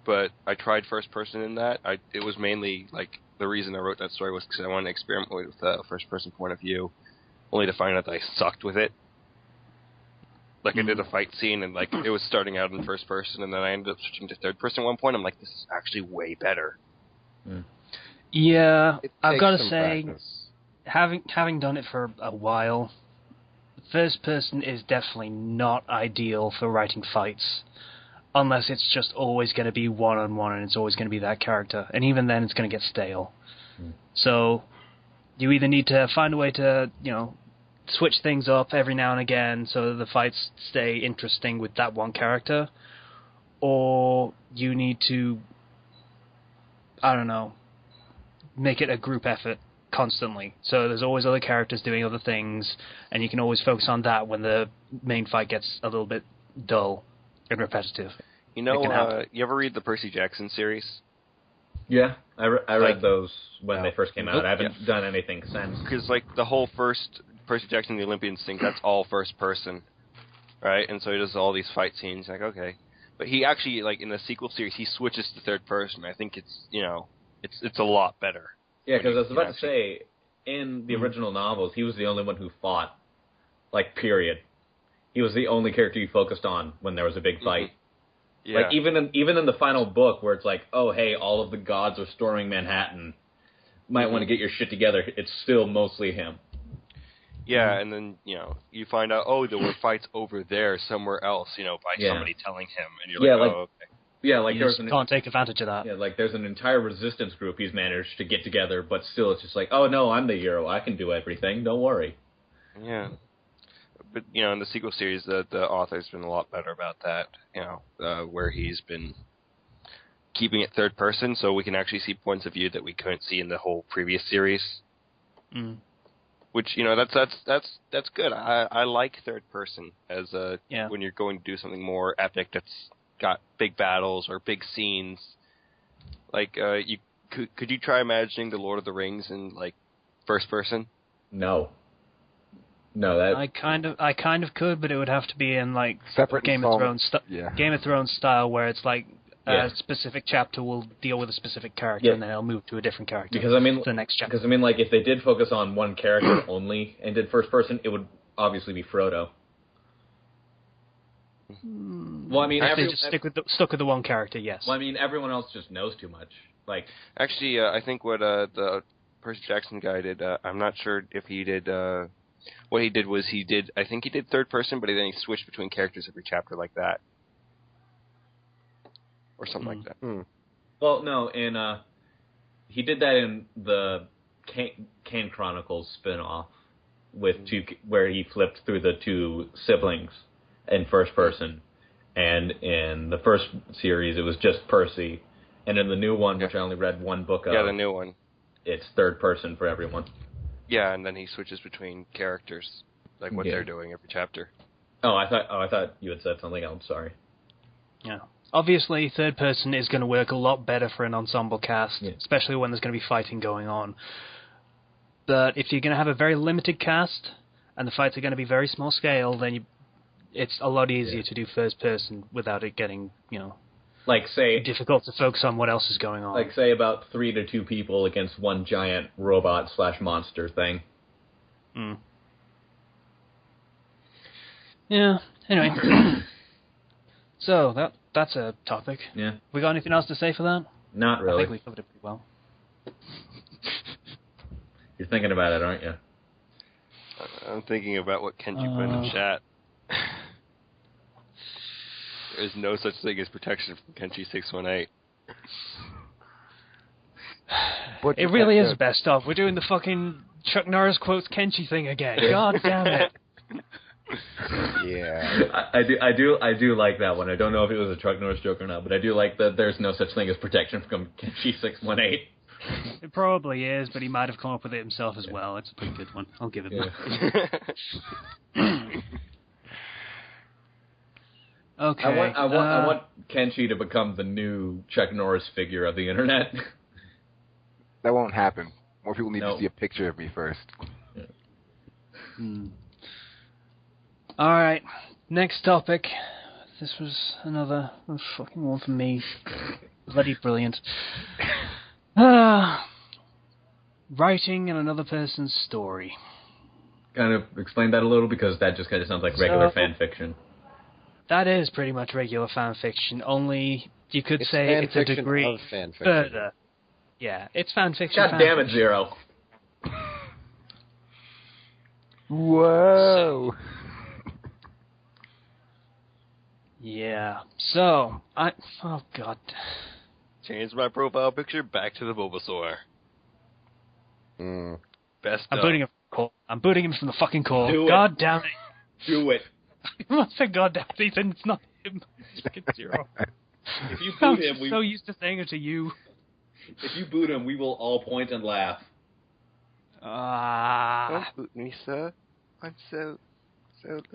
But I tried first person in that. It was mainly, like, the reason I wrote that story was because I wanted to experiment with a first person point of view, only to find out that I sucked with it. Like, I did a fight scene, and, like, it was starting out in first person, and then I ended up switching to third person at one point. I'm like, this is actually way better. Yeah, I've got to say, practice. having done it for a while, first person is definitely not ideal for writing fights. Unless it's just always going to be one-on-one and it's always going to be that character. And even then, it's going to get stale. So, you either need to find a way to, switch things up every now and again so that the fights stay interesting with that one character, or you need to, I don't know, make it a group effort constantly. So there's always other characters doing other things, and you can always focus on that when the main fight gets a little bit dull and repetitive. You ever read the Percy Jackson series? Yeah, I read those when they first came out. I haven't done anything since. Because, like, the whole first Percy Jackson the Olympians thing, that's all first person, right? And so he does all these fight scenes, like, okay. But he actually, like, in the sequel series, he switches to third person. I think it's, it's a lot better. Yeah, because I was about to say, in the original novels, he was the only one who fought, like, period. He was the only character you focused on when there was a big fight. Yeah. Like, even in the final book, where it's like, oh, hey, all of the gods are storming Manhattan, might want to get your shit together, it's still mostly him. Yeah, and then, you find out, oh, there were fights over there somewhere else, by somebody telling him, and you're like, oh, okay. Yeah, like you can't take advantage of that. Yeah, like there's an entire resistance group he's managed to get together, but still it's just like, oh no, I'm the hero, I can do everything, don't worry. Yeah. But, in the sequel series, the author's been a lot better about that, where he's been keeping it third person, so we can actually see points of view that we couldn't see in the whole previous series. Which, that's good. I like third person as when you're going to do something more epic that's got big battles or big scenes. Like, you could you try imagining the Lord of the Rings in like first person? No, that I kind of could, but it would have to be in like Separate Game of Thrones style, where it's like a specific chapter will deal with a specific character, and then it'll move to a different character. Because to the next chapter. Because like if they did focus on one character only and did first person, it would obviously be Frodo. Well, I mean, just stuck with the one character. Yes. Well, I mean, everyone else just knows too much. Like, actually, I think what the Percy Jackson guy did, I'm not sure if he did. What he did was I think he did third person, but then he switched between characters every chapter like that, or something like that. Well, no, and he did that in the Kane Chronicles spin-off with where he flipped through the two siblings in first person, and in the first series it was just Percy, and in the new one, which I only read one book of, the new one, it's third person for everyone. Yeah, and then he switches between characters, like what they're doing every chapter. I thought you had said something else. Sorry. Yeah. Obviously, third person is going to work a lot better for an ensemble cast, especially when there's going to be fighting going on. But if you're going to have a very limited cast and the fights are going to be very small scale, then it's a lot easier to do first person without it getting, like say difficult to focus on what else is going on. Like say about 3 to 2 people against one giant robot / monster thing. Yeah. Anyway, so that's a topic. Yeah. We got anything else to say for that? Not really. I think we covered it pretty well. You're thinking about it, aren't you? I'm thinking about what Kenchi put in the chat. There is no such thing as protection from Kenchi 618. It really is best of. We're doing the fucking Chuck Norris quotes Kenchi thing again. God damn it. Yeah. I do like that one. I don't know if it was a Chuck Norris joke or not, but I do like that there's no such thing as protection from Kenchi 618. It probably is, but he might have come up with it himself as well. It's a pretty good one. I'll give it that. Okay. I want Kenchi to become the new Chuck Norris figure of the internet. That won't happen. More people need to see a picture of me first. All right. Next topic. This was another fucking one for me. Bloody brilliant. Writing in another person's story. Kind of explain that a little, because that just kind of sounds like regular fan fiction. That is pretty much regular fan fiction, only you could say it's a degree of fan fiction. further. Yeah, it's fan fiction. God damn it, Zero. Whoa. Yeah. So, oh god. Change my profile picture back to the Bulbasaur. Best I'm booting him from the call. I'm booting him from the fucking call. Do it. God damn it. Do it. I must say god damn it, Ethan. It's not him. It's fucking Zero. If you boot him, I'm so used to saying it to you. If you boot him, we will all point and laugh. Don't boot me, sir. I'm so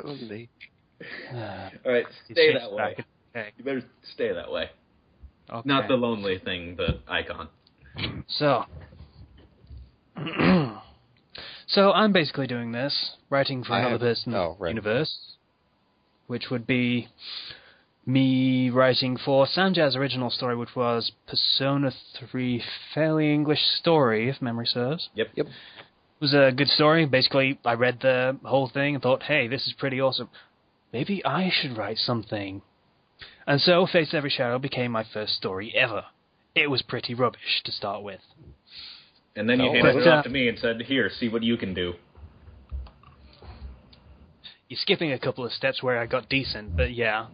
lonely. Alright, stay that way. Okay. You better stay that way. Okay. Not the lonely thing, the icon. So I'm basically doing this, writing for another person's universe, which would be me writing for Samjaz's original story, which was Persona 3 Fairly English Story, if memory serves. Yep. It was a good story. Basically, I read the whole thing and thought, hey, this is pretty awesome. Maybe I should write something. And so Face Every Shadow became my first story ever. It was pretty rubbish to start with. And then you handed it off to me and said, here, see what you can do. You're skipping a couple of steps where I got decent, but yeah.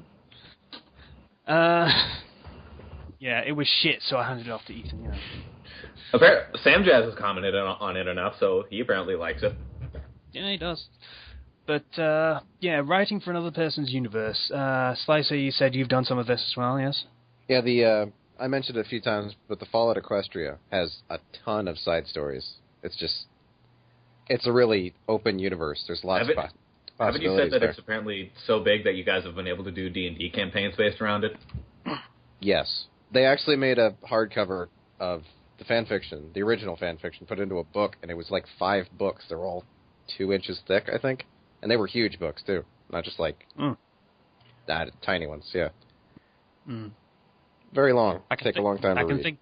Yeah, it was shit, so I handed it off to Ethan, Samjaz has commented on it enough, so he apparently likes it. Yeah, he does. But, yeah, writing for another person's universe. Slicer, you said you've done some of this as well, yes? Yeah, I mentioned it a few times, but the Fallout Equestria has a ton of side stories. It's a really open universe. There's lots of possibilities. Haven't you said that it's apparently so big that you guys have been able to do D&D campaigns based around it? Yes. They actually made a hardcover of the fan fiction, the original fan fiction, put into a book, and it was like 5 books. They were all 2 inches thick, I think. And they were huge books, too. Not just like tiny ones, yeah. Very long. Take a long time to read.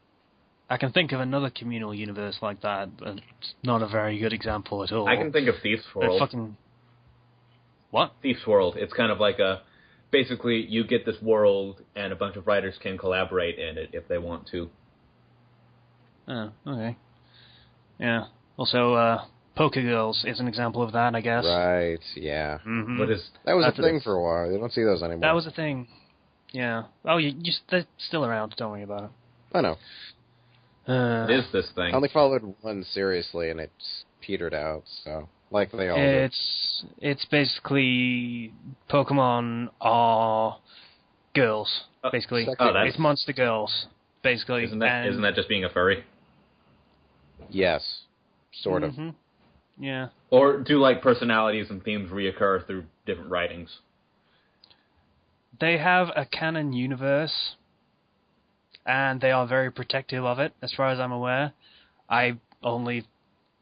I can think of another communal universe like that, but it's not a very good example at all. I can think of Thief's World. What? Thief's World. It's kind of like basically you get this world and a bunch of writers can collaborate in it if they want to. Oh, okay. Yeah. Also, Poker Girls is an example of that, I guess. Right, yeah. Mm-hmm. That was a thing for a while. You don't see those anymore. That was a thing. Yeah. Oh, they're still around. Don't worry about it. I know. It is this thing. I only followed one seriously, and it's petered out, so... Like they all do. It's basically Pokemon are girls, basically. It's monster girls, basically. Isn't that just being a furry? Yes. Sort of. Yeah. Or do, like, personalities and themes reoccur through different writings? They have a canon universe, and they are very protective of it, as far as I'm aware. I only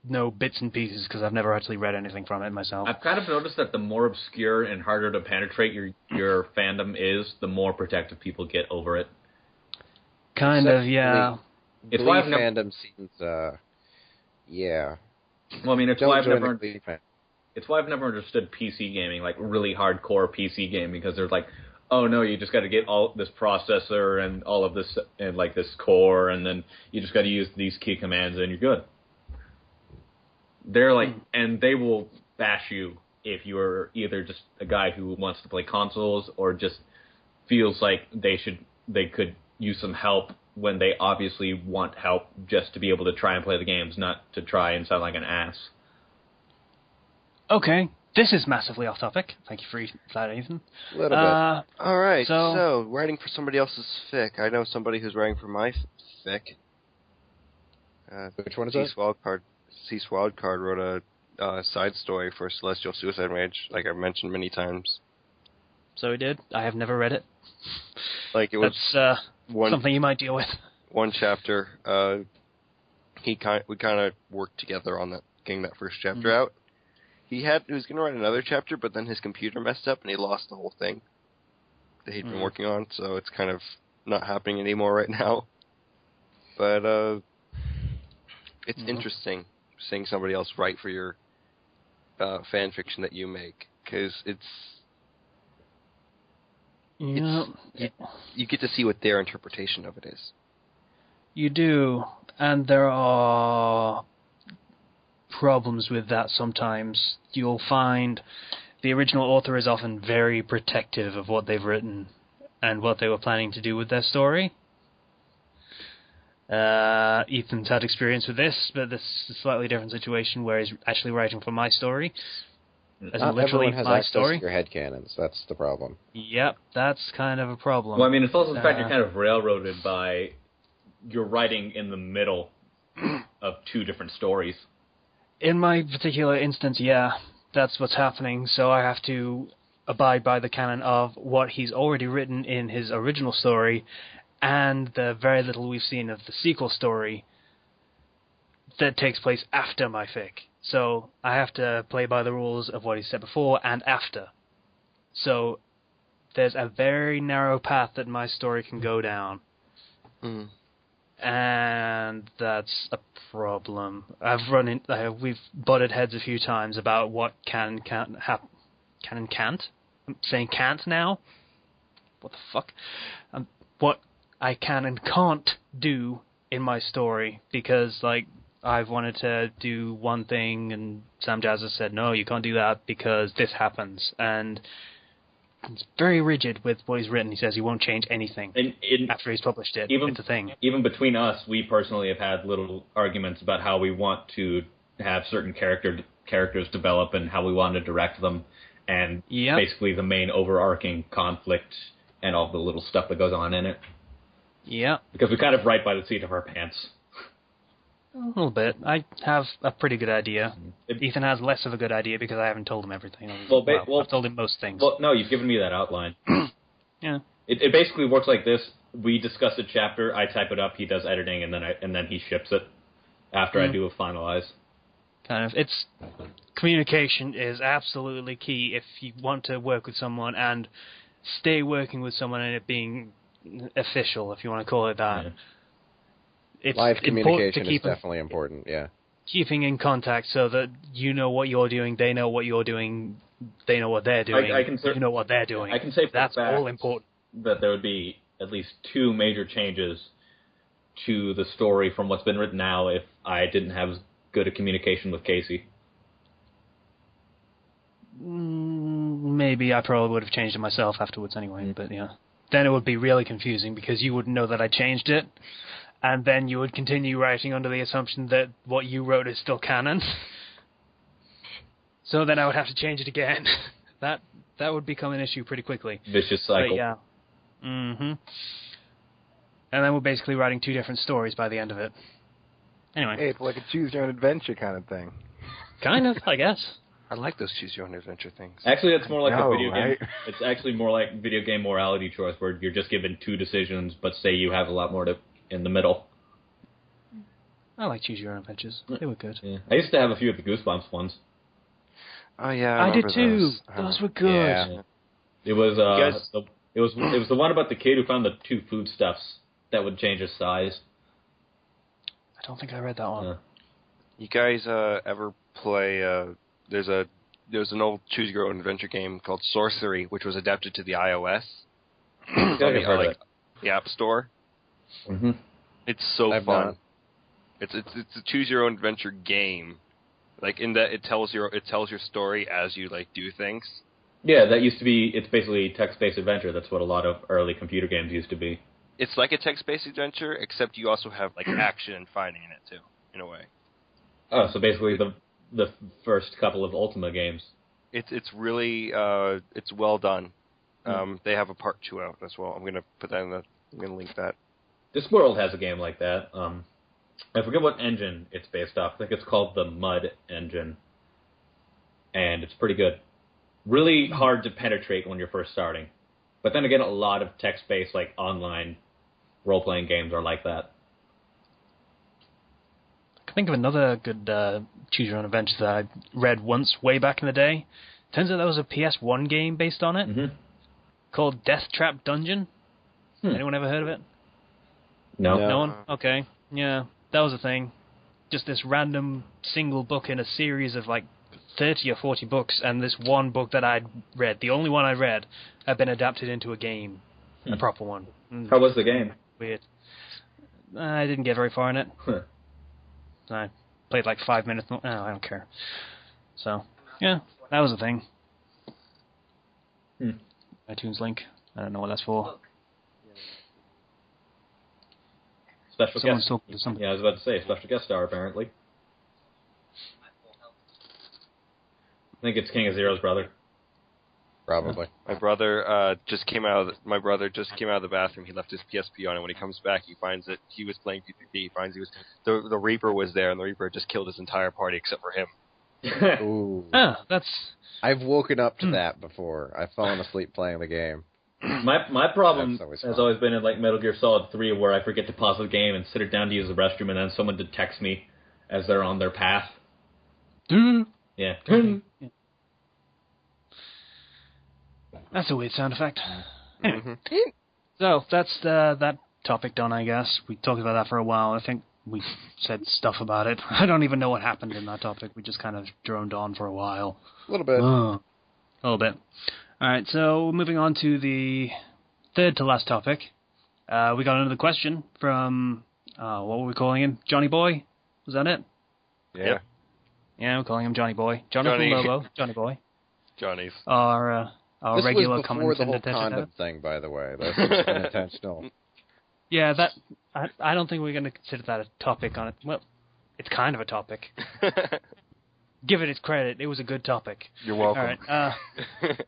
know bits and pieces because I've never actually read anything from it myself. I've kind of noticed that the more obscure and harder to penetrate your fandom is, the more protective people get over it. Kind of, yeah. It's why fandom seems, yeah. Well, I mean, it's why I've never understood PC gaming, like really hardcore PC gaming, because there's like, oh no, you just got to get all this processor and all of this and like this core, and then you just got to use these key commands and you're good. They're like, and they will bash you if you're either just a guy who wants to play consoles or just feels like they could use some help when they obviously want help just to be able to try and play the games, not to try and sound like an ass. Okay, this is massively off topic. Thank you for that, Ethan. A little bit. All right, so writing for somebody else's fic. I know somebody who's writing for my fic. Which one is that? Cease Wildcard wrote a side story for Celestial Suicide Mage, like I've mentioned many times. So he did. I have never read it. Like it was something you might deal with. One chapter. We kind of worked together on getting that first chapter out. He was going to write another chapter, but then his computer messed up and he lost the whole thing that he'd been working on. So it's kind of not happening anymore right now. But it's interesting seeing somebody else write for your fan fiction that you make, because you get to see what their interpretation of it is. You do, and there are problems with that sometimes. You'll find the original author is often very protective of what they've written and what they were planning to do with their story. Ethan's had experience with this, but this is a slightly different situation where he's actually writing for my story. As Not literally everyone has my access story. to your headcanons. That's the problem. Yep, that's kind of a problem. Well, I mean, it's also the fact you're kind of railroaded by you're writing in the middle of 2 different stories. In my particular instance, yeah, that's what's happening. So I have to abide by the canon of what he's already written in his original story, and the very little we've seen of the sequel story that takes place after my fic. So I have to play by the rules of what he said before and after. So there's a very narrow path that my story can go down. And that's a problem. We've butted heads a few times about what can and can't. I'm saying can't now. What the fuck? What I can and can't do in my story, because like I've wanted to do one thing and Sam Jazz has said no, you can't do that because this happens, and it's very rigid with what he's written. He says he won't change anything after he's published it. It's a thing. Even between us, we personally have had little arguments about how we want to have certain characters develop and how we want to direct them, and basically the main overarching conflict and all the little stuff that goes on in it. Yeah. Because we kind of write by the seat of our pants. A little bit. I have a pretty good idea. Ethan has less of a good idea because I haven't told him everything. I've told him most things. Well, no, you've given me that outline. Yeah. It basically works like this. we discuss a chapter, I type it up, he does editing, and then he ships it after I do a finalize. Kind of. It's communication is absolutely key if you want to work with someone and stay working with someone and it being official, if you want to call it that. Yeah. It's live communication is definitely important, yeah. Keeping in contact so that you know what you're doing, they know what you're doing, they know what they're doing, you know what they're doing. I can say for that's fact all important. That there would be at least 2 major changes to the story from what's been written now if I didn't have as good a communication with Casey. Maybe I probably would have changed it myself afterwards anyway, but yeah. Then it would be really confusing because you wouldn't know that I changed it, and then you would continue writing under the assumption that what you wrote is still canon. So then I would have to change it again. That would become an issue pretty quickly. Vicious cycle. But yeah. And then we're basically writing 2 different stories by the end of it. Anyway. Hey, it's like a choose-your-own-adventure kind of thing. Kind of, I guess. I like those choose-your-own-adventure things. Actually, it's more like a video game. Right? It's actually more like video game morality choice, where you're just given 2 decisions, but say you have a lot more in the middle. I like Choose Your Own Adventures. They were good. Yeah. I used to have a few of the Goosebumps ones. Oh yeah, I did too. those. Those were good. Yeah. It was it was the one about the kid who found the 2 foodstuffs that would change his size. I don't think I read that one. You guys ever play? There's an old choose your own adventure game called Sorcery, which was adapted to the iOS. The App Store. Mm-hmm. It's so I've fun. not. It's a choose your own adventure game. Like in that it tells your story as you like do things. Yeah, that used to be. It's basically text-based adventure. That's what a lot of early computer games used to be. It's like a text-based adventure, except you also have like action and fighting in it too, in a way. Oh, so basically the first couple of Ultima games. It's really it's well done. They have a part 2 out as well. I'm gonna put that I'm gonna link that. Discworld has a game like that. I forget what engine it's based off. I think it's called the Mud engine, and it's pretty good. Really hard to penetrate when you're first starting, but then again, a lot of text-based like online role-playing games are like that. I can think of another good Choose Your Own Adventure that I read once way back in the day. Turns out there was a PS1 game based on it called Death Trap Dungeon. Anyone ever heard of it? No. No one? Okay. Yeah, that was a thing. Just this random single book in a series of like 30 or 40 books, and this one book that I'd read, the only one I read, had been adapted into a game. A proper one. How was the game? Weird. I didn't get very far in it. I played like 5 minutes. I don't care. So, yeah, that was a thing. iTunes link. I don't know what that's for. Special Someone's guest. talking to somebody. Yeah, I was about to say special guest star apparently. I think it's King of Zero's brother. Probably. My brother just came out of the bathroom. He left his PSP on, and when he comes back, he finds that he was playing PvP. He finds the Reaper was there, and the Reaper just killed his entire party except for him. Ooh. That's... I've woken up to that before. I've fallen asleep playing the game. My problem has fun. always been in like Metal Gear Solid 3, where I forget to pause the game and sit it down to use the restroom, and then someone detects me as they're on their path. Yeah. That's a weird sound effect. Anyway. So, that's that topic done, I guess. We talked about that for a while. I think we said stuff about it. I don't even know what happened in that topic. We just kind of droned on for a while. A little bit. A little bit. Alright, so moving on to the third to last topic. We got another question from, what were we calling him? Johnny Boy? Was that it? Yeah. Yeah, we're calling him Johnny Boy. Jonathan Lobo, Johnny Boy. Johnny's. Our this regular was before the whole condom thing, by the way. That's unintentional. Yeah, that I don't think we're going to consider that a topic on it. Well, it's kind of a topic. Give it its credit. It was a good topic. You're welcome. All right.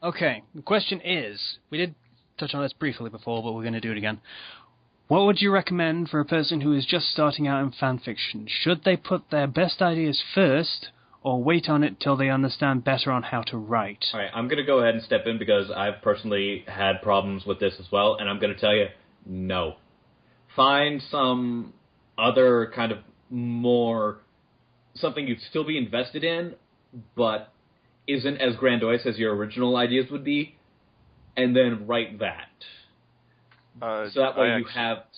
Okay, the question is, we did touch on this briefly before, but we're going to do it again. What would you recommend for a person who is just starting out in fanfiction? Should they put their best ideas first, or wait on it till they understand better on how to write? All right, I'm going to go ahead and step in because I've personally had problems with this as well, and I'm going to tell you, no. Find some other kind of more, something you'd still be invested in, but isn't as grandiose as your original ideas would be, and then write that. So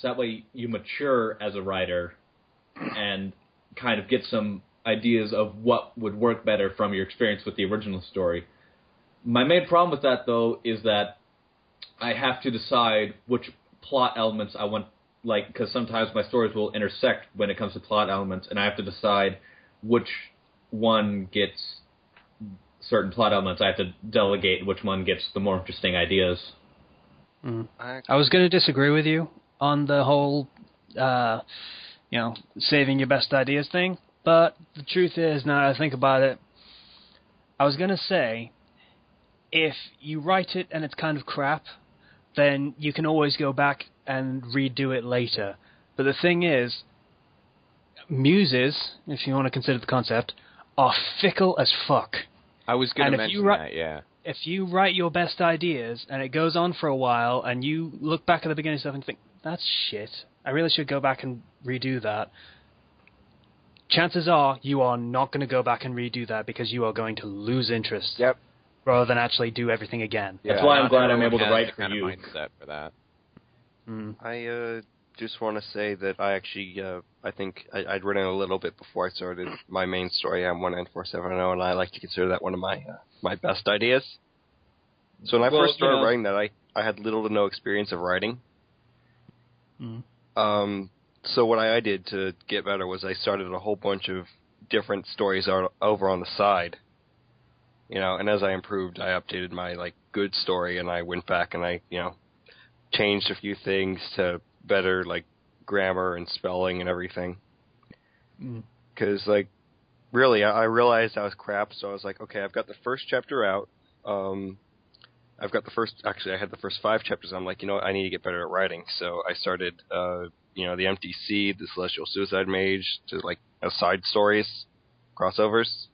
that way you mature as a writer and kind of get some ideas of what would work better from your experience with the original story. My main problem with that, though, is that I have to decide which plot elements I want, like, because sometimes my stories will intersect when it comes to plot elements, and I have to decide which one gets certain plot elements. I have to delegate which one gets the more interesting ideas. I was going to disagree with you on the whole, saving your best ideas thing, but the truth is, now that I think about it, I was going to say, if you write it and it's kind of crap, then you can always go back and redo it later. But the thing is, muses, if you want to consider the concept, are fickle as fuck. I was going to mention that, yeah. If you write your best ideas and it goes on for a while and you look back at the beginning stuff and think, that's shit, I really should go back and redo that, chances are you are not going to go back and redo that because you are going to lose interest. Yep. Rather than actually do everything again. Yeah, that's why I'm glad I'm able to write for you. Mindset for that. I just want to say that I actually, I think I'd written a little bit before I started my main story, M1N4770, and I like to consider that one of my best ideas. So when I first started writing that, I had little to no experience of writing. So what I did to get better was I started a whole bunch of different stories over on the side. And as I improved, I updated my, good story, and I went back and I, changed a few things to better, grammar and spelling and everything. Because, really, I realized I was crap, so I was like, okay, I've got the first chapter out. I had the first 5 chapters. I'm like, I need to get better at writing. So I started, the Empty Seed, the Celestial Suicide Mage, to, side stories, crossovers,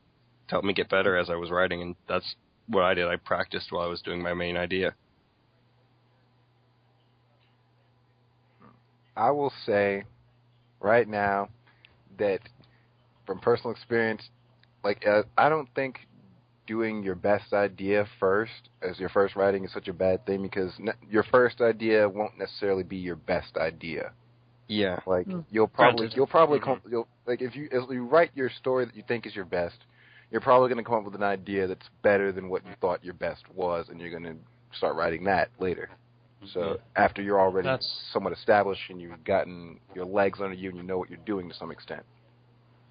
to help me get better as I was writing, and that's what I did. I practiced while I was doing my main idea. I will say right now that from personal experience, I don't think doing your best idea first as your first writing is such a bad thing, because your first idea won't necessarily be your best idea. Yeah. You'll probably if you write your story that you think is your best, you're probably going to come up with an idea that's better than what you thought your best was, and you're going to start writing that later. So after you're already somewhat established and you've gotten your legs under you and you know what you're doing to some extent.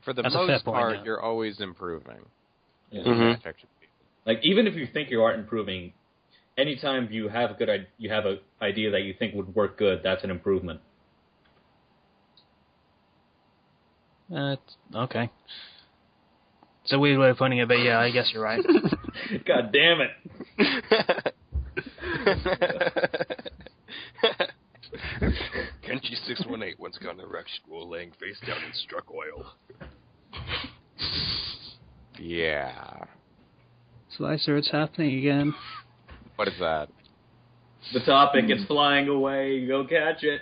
For the most part, you're always improving. Yeah. Even if you think you aren't improving, anytime you have an idea that you think would work good, that's an improvement. Okay. It's a weird way of putting it, but yeah, I guess you're right. God damn it. Kenchi 618 once got an erection while laying face down in struck oil. Yeah. Slicer, it's happening again. What is that? The topic, it's flying away. Go catch it.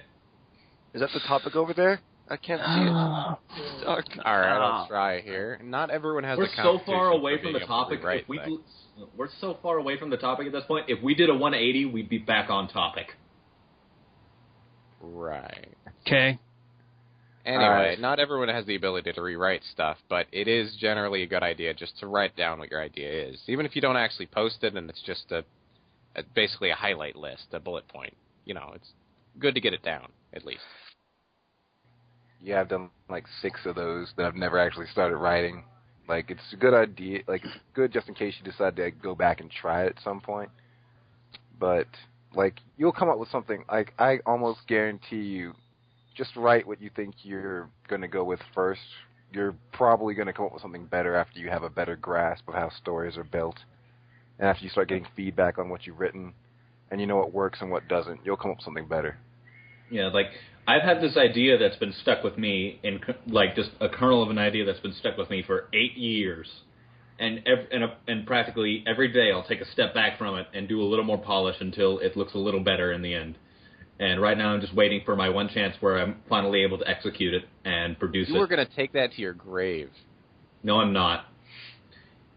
Is that the topic over there? I can't see it. It's dark. All right, I'll try here. Not everyone has. We're so far away from the topic. We're so far away from the topic at this point. If we did a 180, we'd be back on topic. Right. Okay. Anyway, not everyone has the ability to rewrite stuff, but it is generally a good idea just to write down what your idea is, even if you don't actually post it, and it's just basically a highlight list, a bullet point. It's good to get it down at least. Yeah, I've done 6 of those that I've never actually started writing. It's a good idea. It's good just in case you decide to go back and try it at some point. But you'll come up with something. I almost guarantee you, just write what you think you're going to go with first. You're probably going to come up with something better after you have a better grasp of how stories are built, and after you start getting feedback on what you've written, and you know what works and what doesn't. You'll come up with something better. Yeah, I've had this idea that's been stuck with me, in just a kernel of an idea that's been stuck with me for 8 years. and practically every day I'll take a step back from it and do a little more polish until it looks a little better in the end. And right now I'm just waiting for my one chance where I'm finally able to execute it and produce it. You were going to take that to your grave. No, I'm not.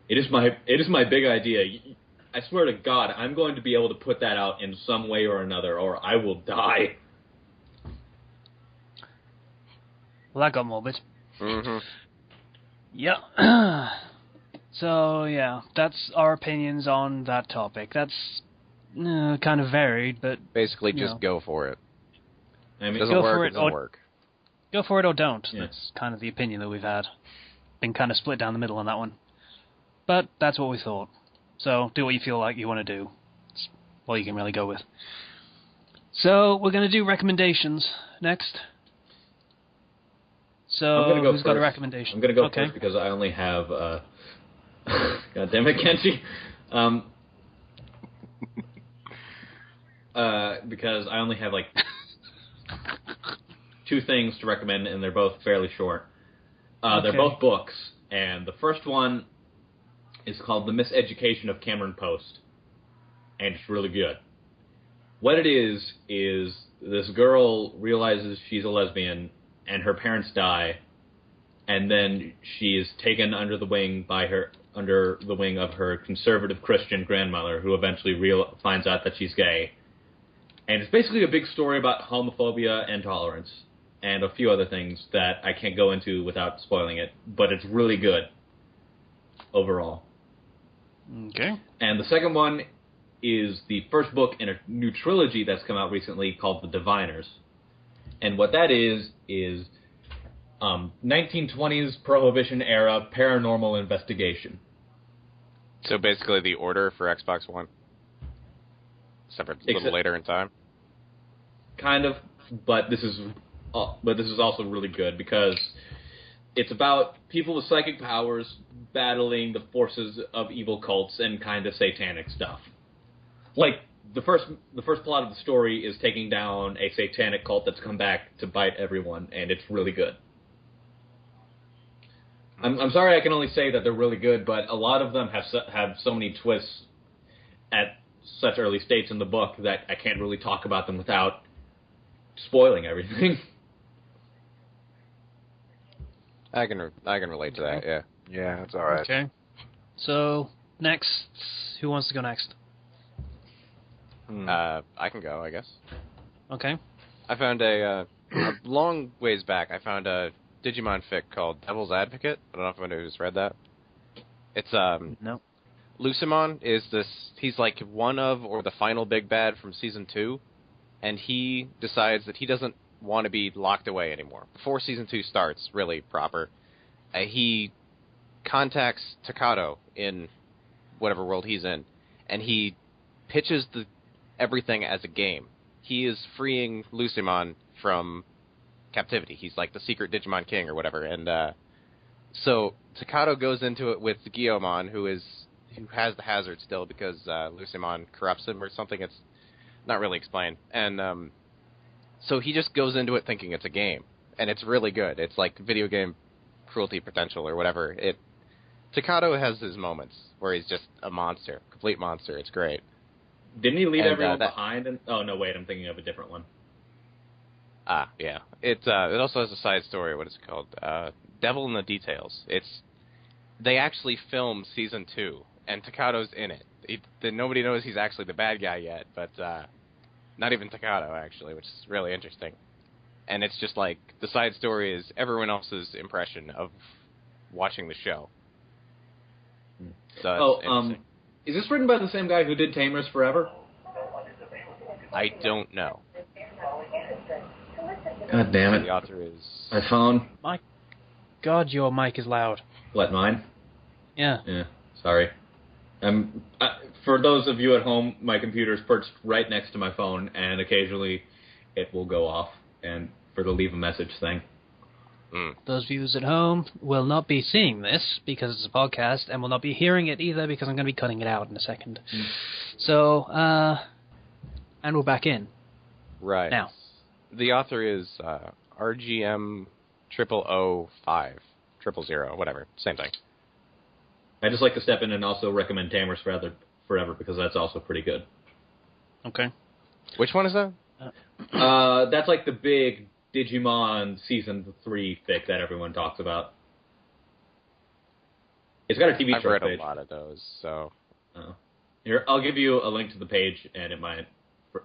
It is my big idea. I swear to God, I'm going to be able to put that out in some way or another, or I will die. Well, that got morbid. Mm-hmm. Yeah. So, yeah, that's our opinions on that topic. That's kind of varied, but... Basically, just go for it. I mean, Doesn't work, it doesn't work. Go for it or don't. Yeah. That's kind of the opinion that we've had. Been kind of split down the middle on that one. But that's what we thought. So, do what you feel like you want to do. It's all you can really go with. So, we're going to do recommendations next. So, I'm gonna go who's first. got a recommendation? I'm going to go first because I only have... God damn it, Kenchi. Because I only have, like, 2 things to recommend, and they're both fairly short. They're both books, and the first one is called The Miseducation of Cameron Post, and it's really good. What it is this girl realizes she's a lesbian, and her parents die, and then she is taken under the wing of her conservative Christian grandmother, who eventually finds out that she's gay. And it's basically a big story about homophobia and tolerance, and a few other things that I can't go into without spoiling it, but it's really good overall. Okay. And the second one is the first book in a new trilogy that's come out recently called The Diviners. And what that is 1920s Prohibition era paranormal investigation. So basically the Order for Xbox One? Except a little later in time? Kind of, but this is also really good because it's about people with psychic powers battling the forces of evil cults and kind of satanic stuff. Like the first plot of the story is taking down a satanic cult that's come back to bite everyone, and it's really good. I'm sorry I can only say that they're really good, but a lot of them have so many twists at such early states in the book that I can't really talk about them without spoiling everything. I can relate to that, yeah. Yeah, that's all right. Okay. So, next. Who wants to go next? I can go, I guess. Okay. I found a long ways back, I found a Digimon fic called Devil's Advocate. I don't know if anybody's read that. It's, No. Lucimon is he's like one of, or the final big bad from Season 2, and he decides that he doesn't want to be locked away anymore. Before Season 2 starts, really proper, he contacts Takato in whatever world he's in, and he pitches everything as a game. He is freeing Lucimon from captivity. He's like the secret Digimon king or whatever, and so Takato goes into it with Guillaumon, who has the hazard still because Lucimon corrupts him or something. It's not really explained. And so he just goes into it thinking it's a game. And it's really good. It's like video game cruelty potential or whatever. Takato has his moments where he's just a monster, complete monster. It's great. Didn't he leave everyone behind? Oh, no, wait, I'm thinking of a different one. Ah, yeah. It also has a side story. What is it called? Devil in the Details. They actually filmed Season 2, and Takato's in it. Nobody knows he's actually the bad guy yet, but not even Takato, actually, which is really interesting. And it's just like, the side story is everyone else's impression of watching the show. So is this written by the same guy who did Tamers Forever? I don't know. God damn it. The author is... My phone. My God, your mic is loud. What, mine? Yeah. Yeah, sorry. For those of you at home, my computer's perched right next to my phone, and occasionally it will go off, and for the leave a message thing. Those viewers at home will not be seeing this because it's a podcast, and will not be hearing it either because I'm going to be cutting it out in a second. So, and we're back in. Right. Now. The author is RGM 0005, 000, whatever, same thing. I just like to step in and also recommend Tamers Forever because that's also pretty good. Okay. Which one is that? That's like the big Digimon Season 3 fic that everyone talks about. It's got a TV show I've read page. a lot of those, so... Here, I'll give you a link to the page, and it might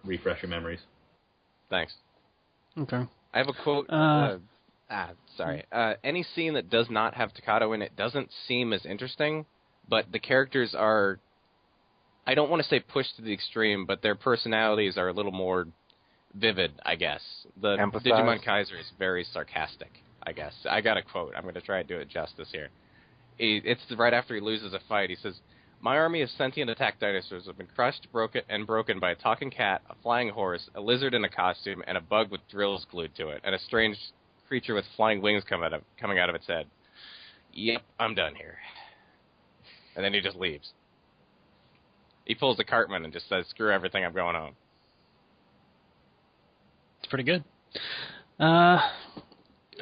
refresh your memories. Thanks. Okay. I have a quote. Sorry. Any scene that does not have Takato in it doesn't seem as interesting, but the characters are... I don't want to say pushed to the extreme, but their personalities are a little more vivid, I guess. The Emphasize? Digimon Kaiser is very sarcastic, I guess. I got a quote. I'm going to try to do it justice here. It's right after he loses a fight. He says, "My army of sentient attack dinosaurs have been crushed, broken by a talking cat, a flying horse, a lizard in a costume, and a bug with drills glued to it, and a strange creature with flying wings coming out of its head. Yep, I'm done here." And then he just leaves. He pulls the Cartman and just says, "Screw everything, I'm going home." It's pretty good.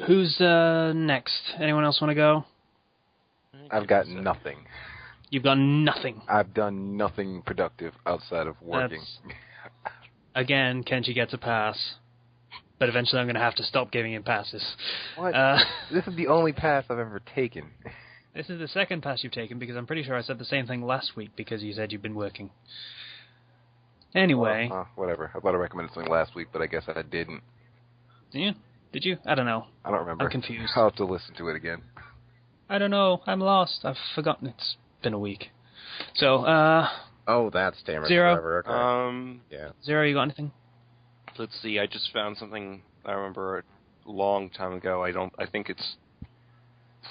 Who's next? Anyone else want to go? I've got nothing. You've got nothing. I've done nothing productive outside of working. Again, Kenchi gets a pass. But eventually I'm going to have to stop giving him passes. What? This is the only pass I've ever taken. This is the second pass you've taken, because I'm pretty sure I said the same thing last week, because you said you've been working. Anyway. Whatever. I thought I recommended something last week, but I guess I didn't. Yeah? Did you? I don't know. I don't remember. I'm confused. I'll have to listen to it again. I don't know. I'm lost. I've forgotten. It's been a week. So, Oh, that's Tamers Zero. Forever. Okay. Yeah. Zero, you got anything? Let's see. I just found something I remember a long time ago. I think it's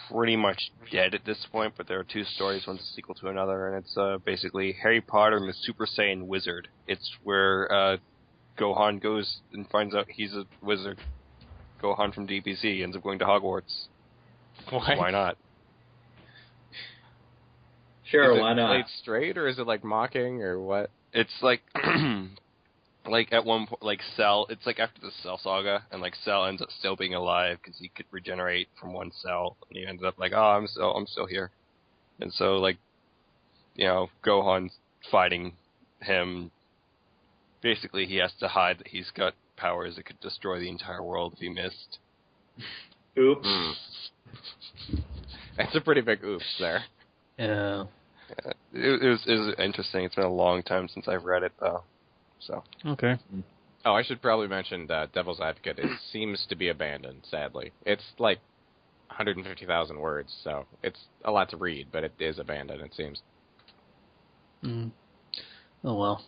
pretty much dead at this point, but there are two stories. One's a sequel to another, and it's basically Harry Potter and the Super Saiyan Wizard. It's where Gohan goes and finds out he's a wizard. Gohan from DBZ ends up going to Hogwarts. Why not? Sure, Is it why not? played straight, or is it like mocking, or what? It's like, like at one point, like Cell. It's like after the Cell saga, and like Cell ends up still being alive because he could regenerate from one cell, and he ended up like, oh, I'm still here, and so like, you know, Gohan's fighting him. Basically, he has to hide that he's got powers that could destroy the entire world if he missed. Oops. That's a pretty big oops there. Yeah. It was interesting. It's been a long time since I've read it, though. So. Okay. Oh, I should probably mention that Devil's Advocate. It seems to be abandoned, sadly. It's like 150,000 words, so it's a lot to read, but it is abandoned, it seems. Oh, well.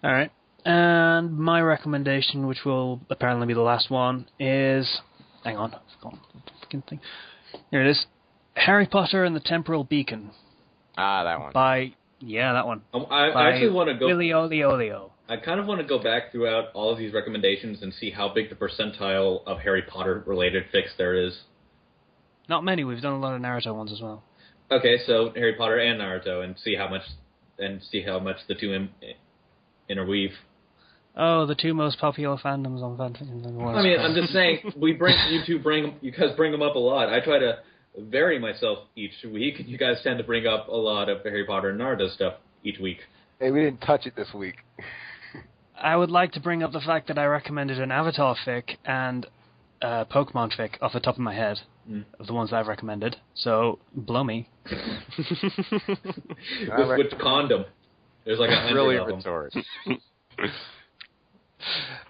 All right. And my recommendation, which will apparently be the last one, is... Hang on. I've forgotten the fucking thing. Here it is. Harry Potter and the Temporal Beacon. Ah, that one. That one. I actually want to go... Willy Olio. I kind of want to go back throughout all of these recommendations and see how big the percentile of Harry Potter-related fics there is. Not many. We've done a lot of Naruto ones as well. Okay, so Harry Potter and Naruto, and see how much the two interweave. Oh, the two most popular fandoms on fanfiction. I mean, I'm just saying, you guys bring them up a lot. I try to vary myself each week, and you guys tend to bring up a lot of Harry Potter and Naruto stuff each week. Hey, we didn't touch it this week. I would like to bring up the fact that I recommended an Avatar fic and a Pokemon fic off the top of my head, of the ones I've recommended. So, blow me. With condom. There's like 100 really of them. retort.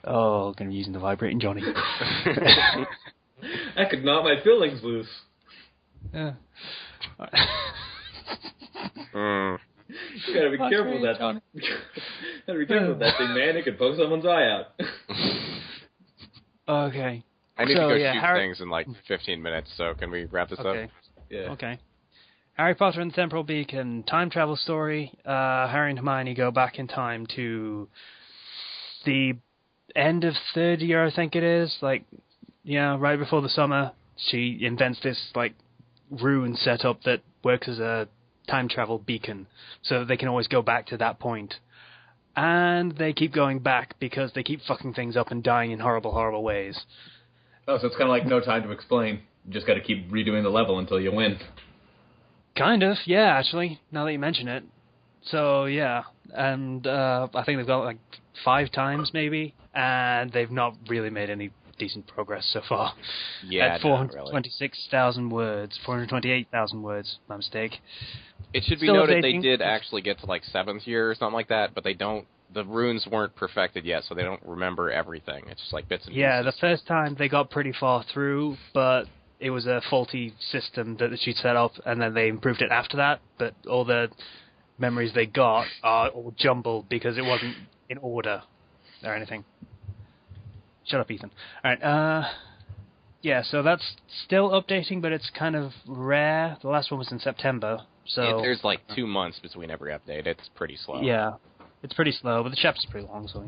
Oh, gonna be using the vibrating Johnny. I could knock my fillings loose. Yeah. You gotta be careful with that. Gotta be careful with that thing, man. It could poke someone's eye out. Okay. I need to go shoot Harry... things in like 15 minutes, so can we wrap this up? Yeah. Okay. Harry Potter and the Temporal Beacon, time travel story. Harry and Hermione go back in time to the end of third year, I think it is. Like, yeah, right before the summer, she invents this like rune setup that works as a time travel beacon, so that they can always go back to that point. And they keep going back because they keep fucking things up and dying in horrible, horrible ways. Oh, so it's kind of like No Time to Explain. You just got to keep redoing the level until you win. Kind of, yeah, actually, now that you mention it. So, yeah, and I think they've got like 5 times maybe, and they've not really made any decent progress so far. Yeah, At 426,000 words, 428,000 words, my mistake. It should be Still noted updating. they did actually get to like 7th year or something like that, but the runes weren't perfected yet, so they don't remember everything. It's just like bits and Yeah, pieces. the first time they got pretty far through, but it was a faulty system that she'd set up, and then they improved it after that, but all the memories they got are all jumbled because it wasn't in order or anything. Shut up, Ethan. Alright, yeah, so that's still updating, but it's kind of rare. The last one was in September, so... There's like 2 months between every update. It's pretty slow. Yeah, it's pretty slow, but the chapter's pretty long, so,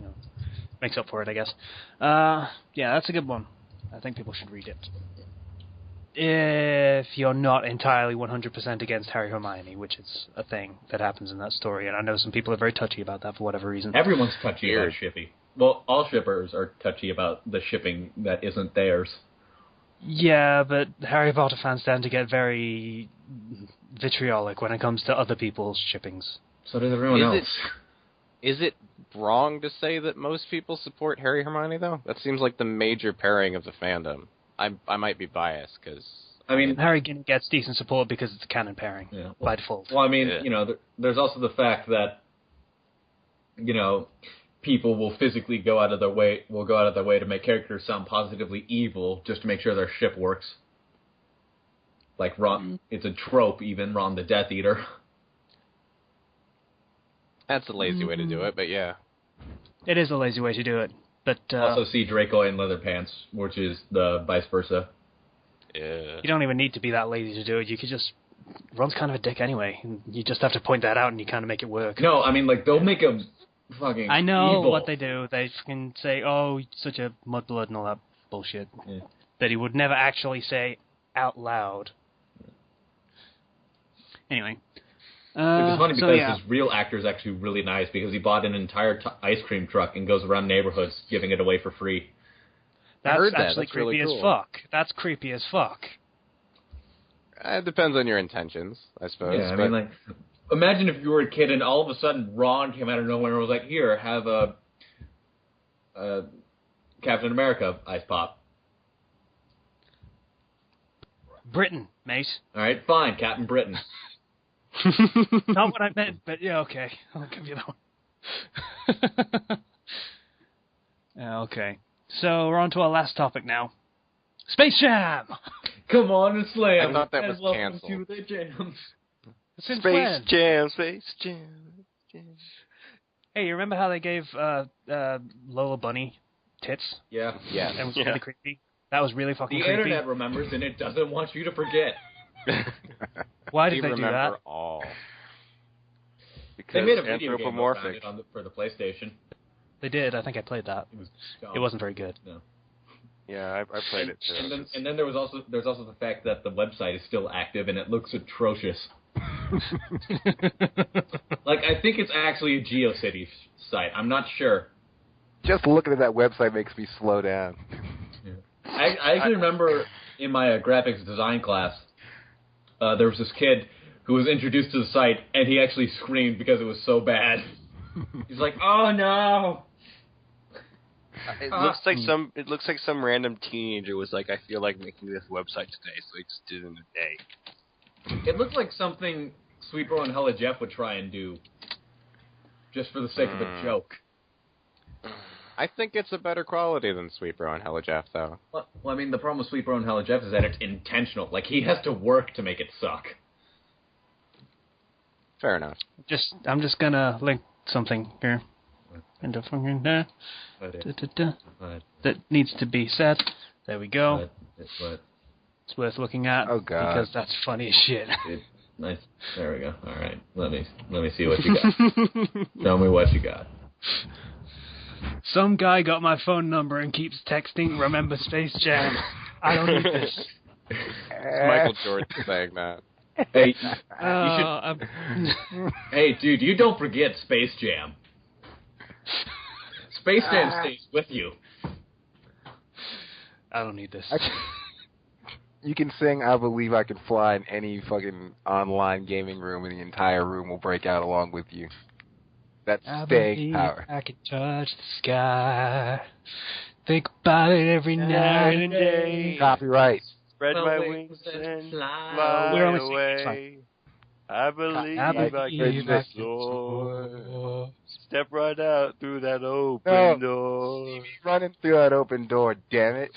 makes up for it, I guess. Yeah, that's a good one. I think people should read it. If you're not entirely 100% against Harry Hermione, which is a thing that happens in that story, and I know some people are very touchy about that for whatever reason. Everyone's touchy about shipping. Well, all shippers are touchy about the shipping that isn't theirs. Yeah, but Harry Potter fans tend to get very vitriolic when it comes to other people's shippings. So does everyone else. Is it wrong to say that most people support Harry Hermione, though? That seems like the major pairing of the fandom. I might be biased, because... I mean, Harry gets decent support because it's a canon pairing, by default. Well, I mean, there's also the fact that, people will physically go out of their way to make characters sound positively evil just to make sure their ship works. Like Ron, it's a trope even, Ron the Death Eater. That's a lazy way to do it, but yeah. It is a lazy way to do it, but... also see Draco in leather pants, which is the vice versa. Yeah. You don't even need to be that lazy to do it. You could just... Ron's kind of a dick anyway. You just have to point that out and you kind of make it work. No, I mean, like, they'll make him fucking I know evil. what they do. They can say, oh, such a mudblood and all that bullshit. Yeah. That he would never actually say out loud. Anyway. Which is funny because yeah. his real actor is actually really nice because he bought an entire ice cream truck and goes around neighborhoods giving it away for free. That's heard that. actually That's creepy really cool. as fuck. That's creepy as fuck. It depends on your intentions, I suppose. Yeah, I mean, like, imagine if you were a kid and all of a sudden Ron came out of nowhere and was like, here, have a Captain America ice pop. Britain, mate. All right, fine, Captain Britain. Not what I meant, but yeah, okay. I'll give you that one. Yeah, okay. So we're on to our last topic now. Space Jam! Come on and slam. I thought that was and welcome canceled. to the jam. Since Space when? Jam, Space Jam. Hey, you remember how they gave Lola Bunny tits? Yeah. Yeah. It was really creepy. That was really fucking The creepy. internet remembers and it doesn't want you to forget. Why We did they do remember that? all. Because They made a video game about anthropomorphic. it for the PlayStation. They did. I think I played that. It wasn't very good. No. Yeah, I played it too. And then there's also the fact that the website is still active and it looks atrocious. Like, I think it's actually a GeoCities site. I'm not sure. Just looking at that website makes me slow down. I actually remember in my graphics design class, there was this kid who was introduced to the site, and he actually screamed because it was so bad. He's like, "Oh no!" It looks like some random teenager was like, I feel like making this website today, so he just did it in a day. It looked like something Sweet Bro and Hella Jeff would try and do, just for the sake of a joke. I think it's a better quality than Sweet Bro and Hella Jeff, though. Well, I mean, the problem with Sweet Bro and Hella Jeff is that it's intentional. Like, he has to work to make it suck. Fair enough. I'm just gonna link something here. And that needs to be said. There we go. It's worth looking at. Oh, God. Because that's funny as shit. Nice. There we go. All right. Let me see what you got. Tell me what you got. Some guy got my phone number and keeps texting, remember Space Jam. I don't need this. It's Michael Jordan saying that. Hey, you should... Hey, dude, you don't forget Space Jam. Space Jam stays with you. I don't need this. You can sing "I Believe I Can Fly" in any fucking online gaming room, and the entire room will break out along with you. That's I staying believe power. I can touch the sky. Think about it every night and day. Copyright. Spread Well, my wings wings and and fly fly We're only singing each away. I believe I I believe can I can soar. soar. Step right out through that open No. door. Running through that open door, damn it.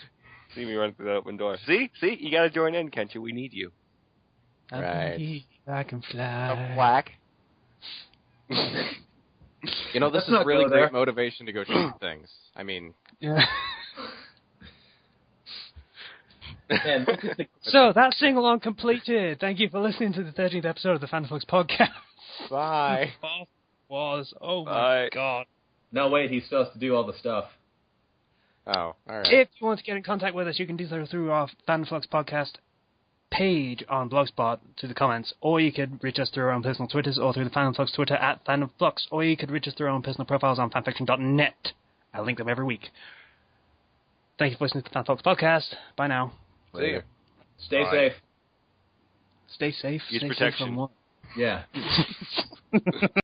See me run through that open door. See? You gotta join in, Kenchi. We need you. I Right. believe I can fly. I'm black. You know, this Let's is not really go great there. motivation to go shoot things. I mean, Yeah. Man, So that's sing along completed. Thank you for listening to the 13th episode of the Fandom Flux podcast. Bye. Was oh my Bye. god. no, wait, he still has to do all the stuff. Oh, all right. If you want to get in contact with us, you can do so through our Fandom Flux podcast page on Blogspot through the comments, or you could reach us through our own personal Twitters or through the Fandom Flux Twitter at Fandom Flux, or you could reach us through our own personal profiles on fanfiction.net. I link them every week. Thank you for listening to the Fandom Flux podcast. Bye now. See ya. Stay Bye. safe. Stay safe. Use Stay protection. Safe from what? Yeah.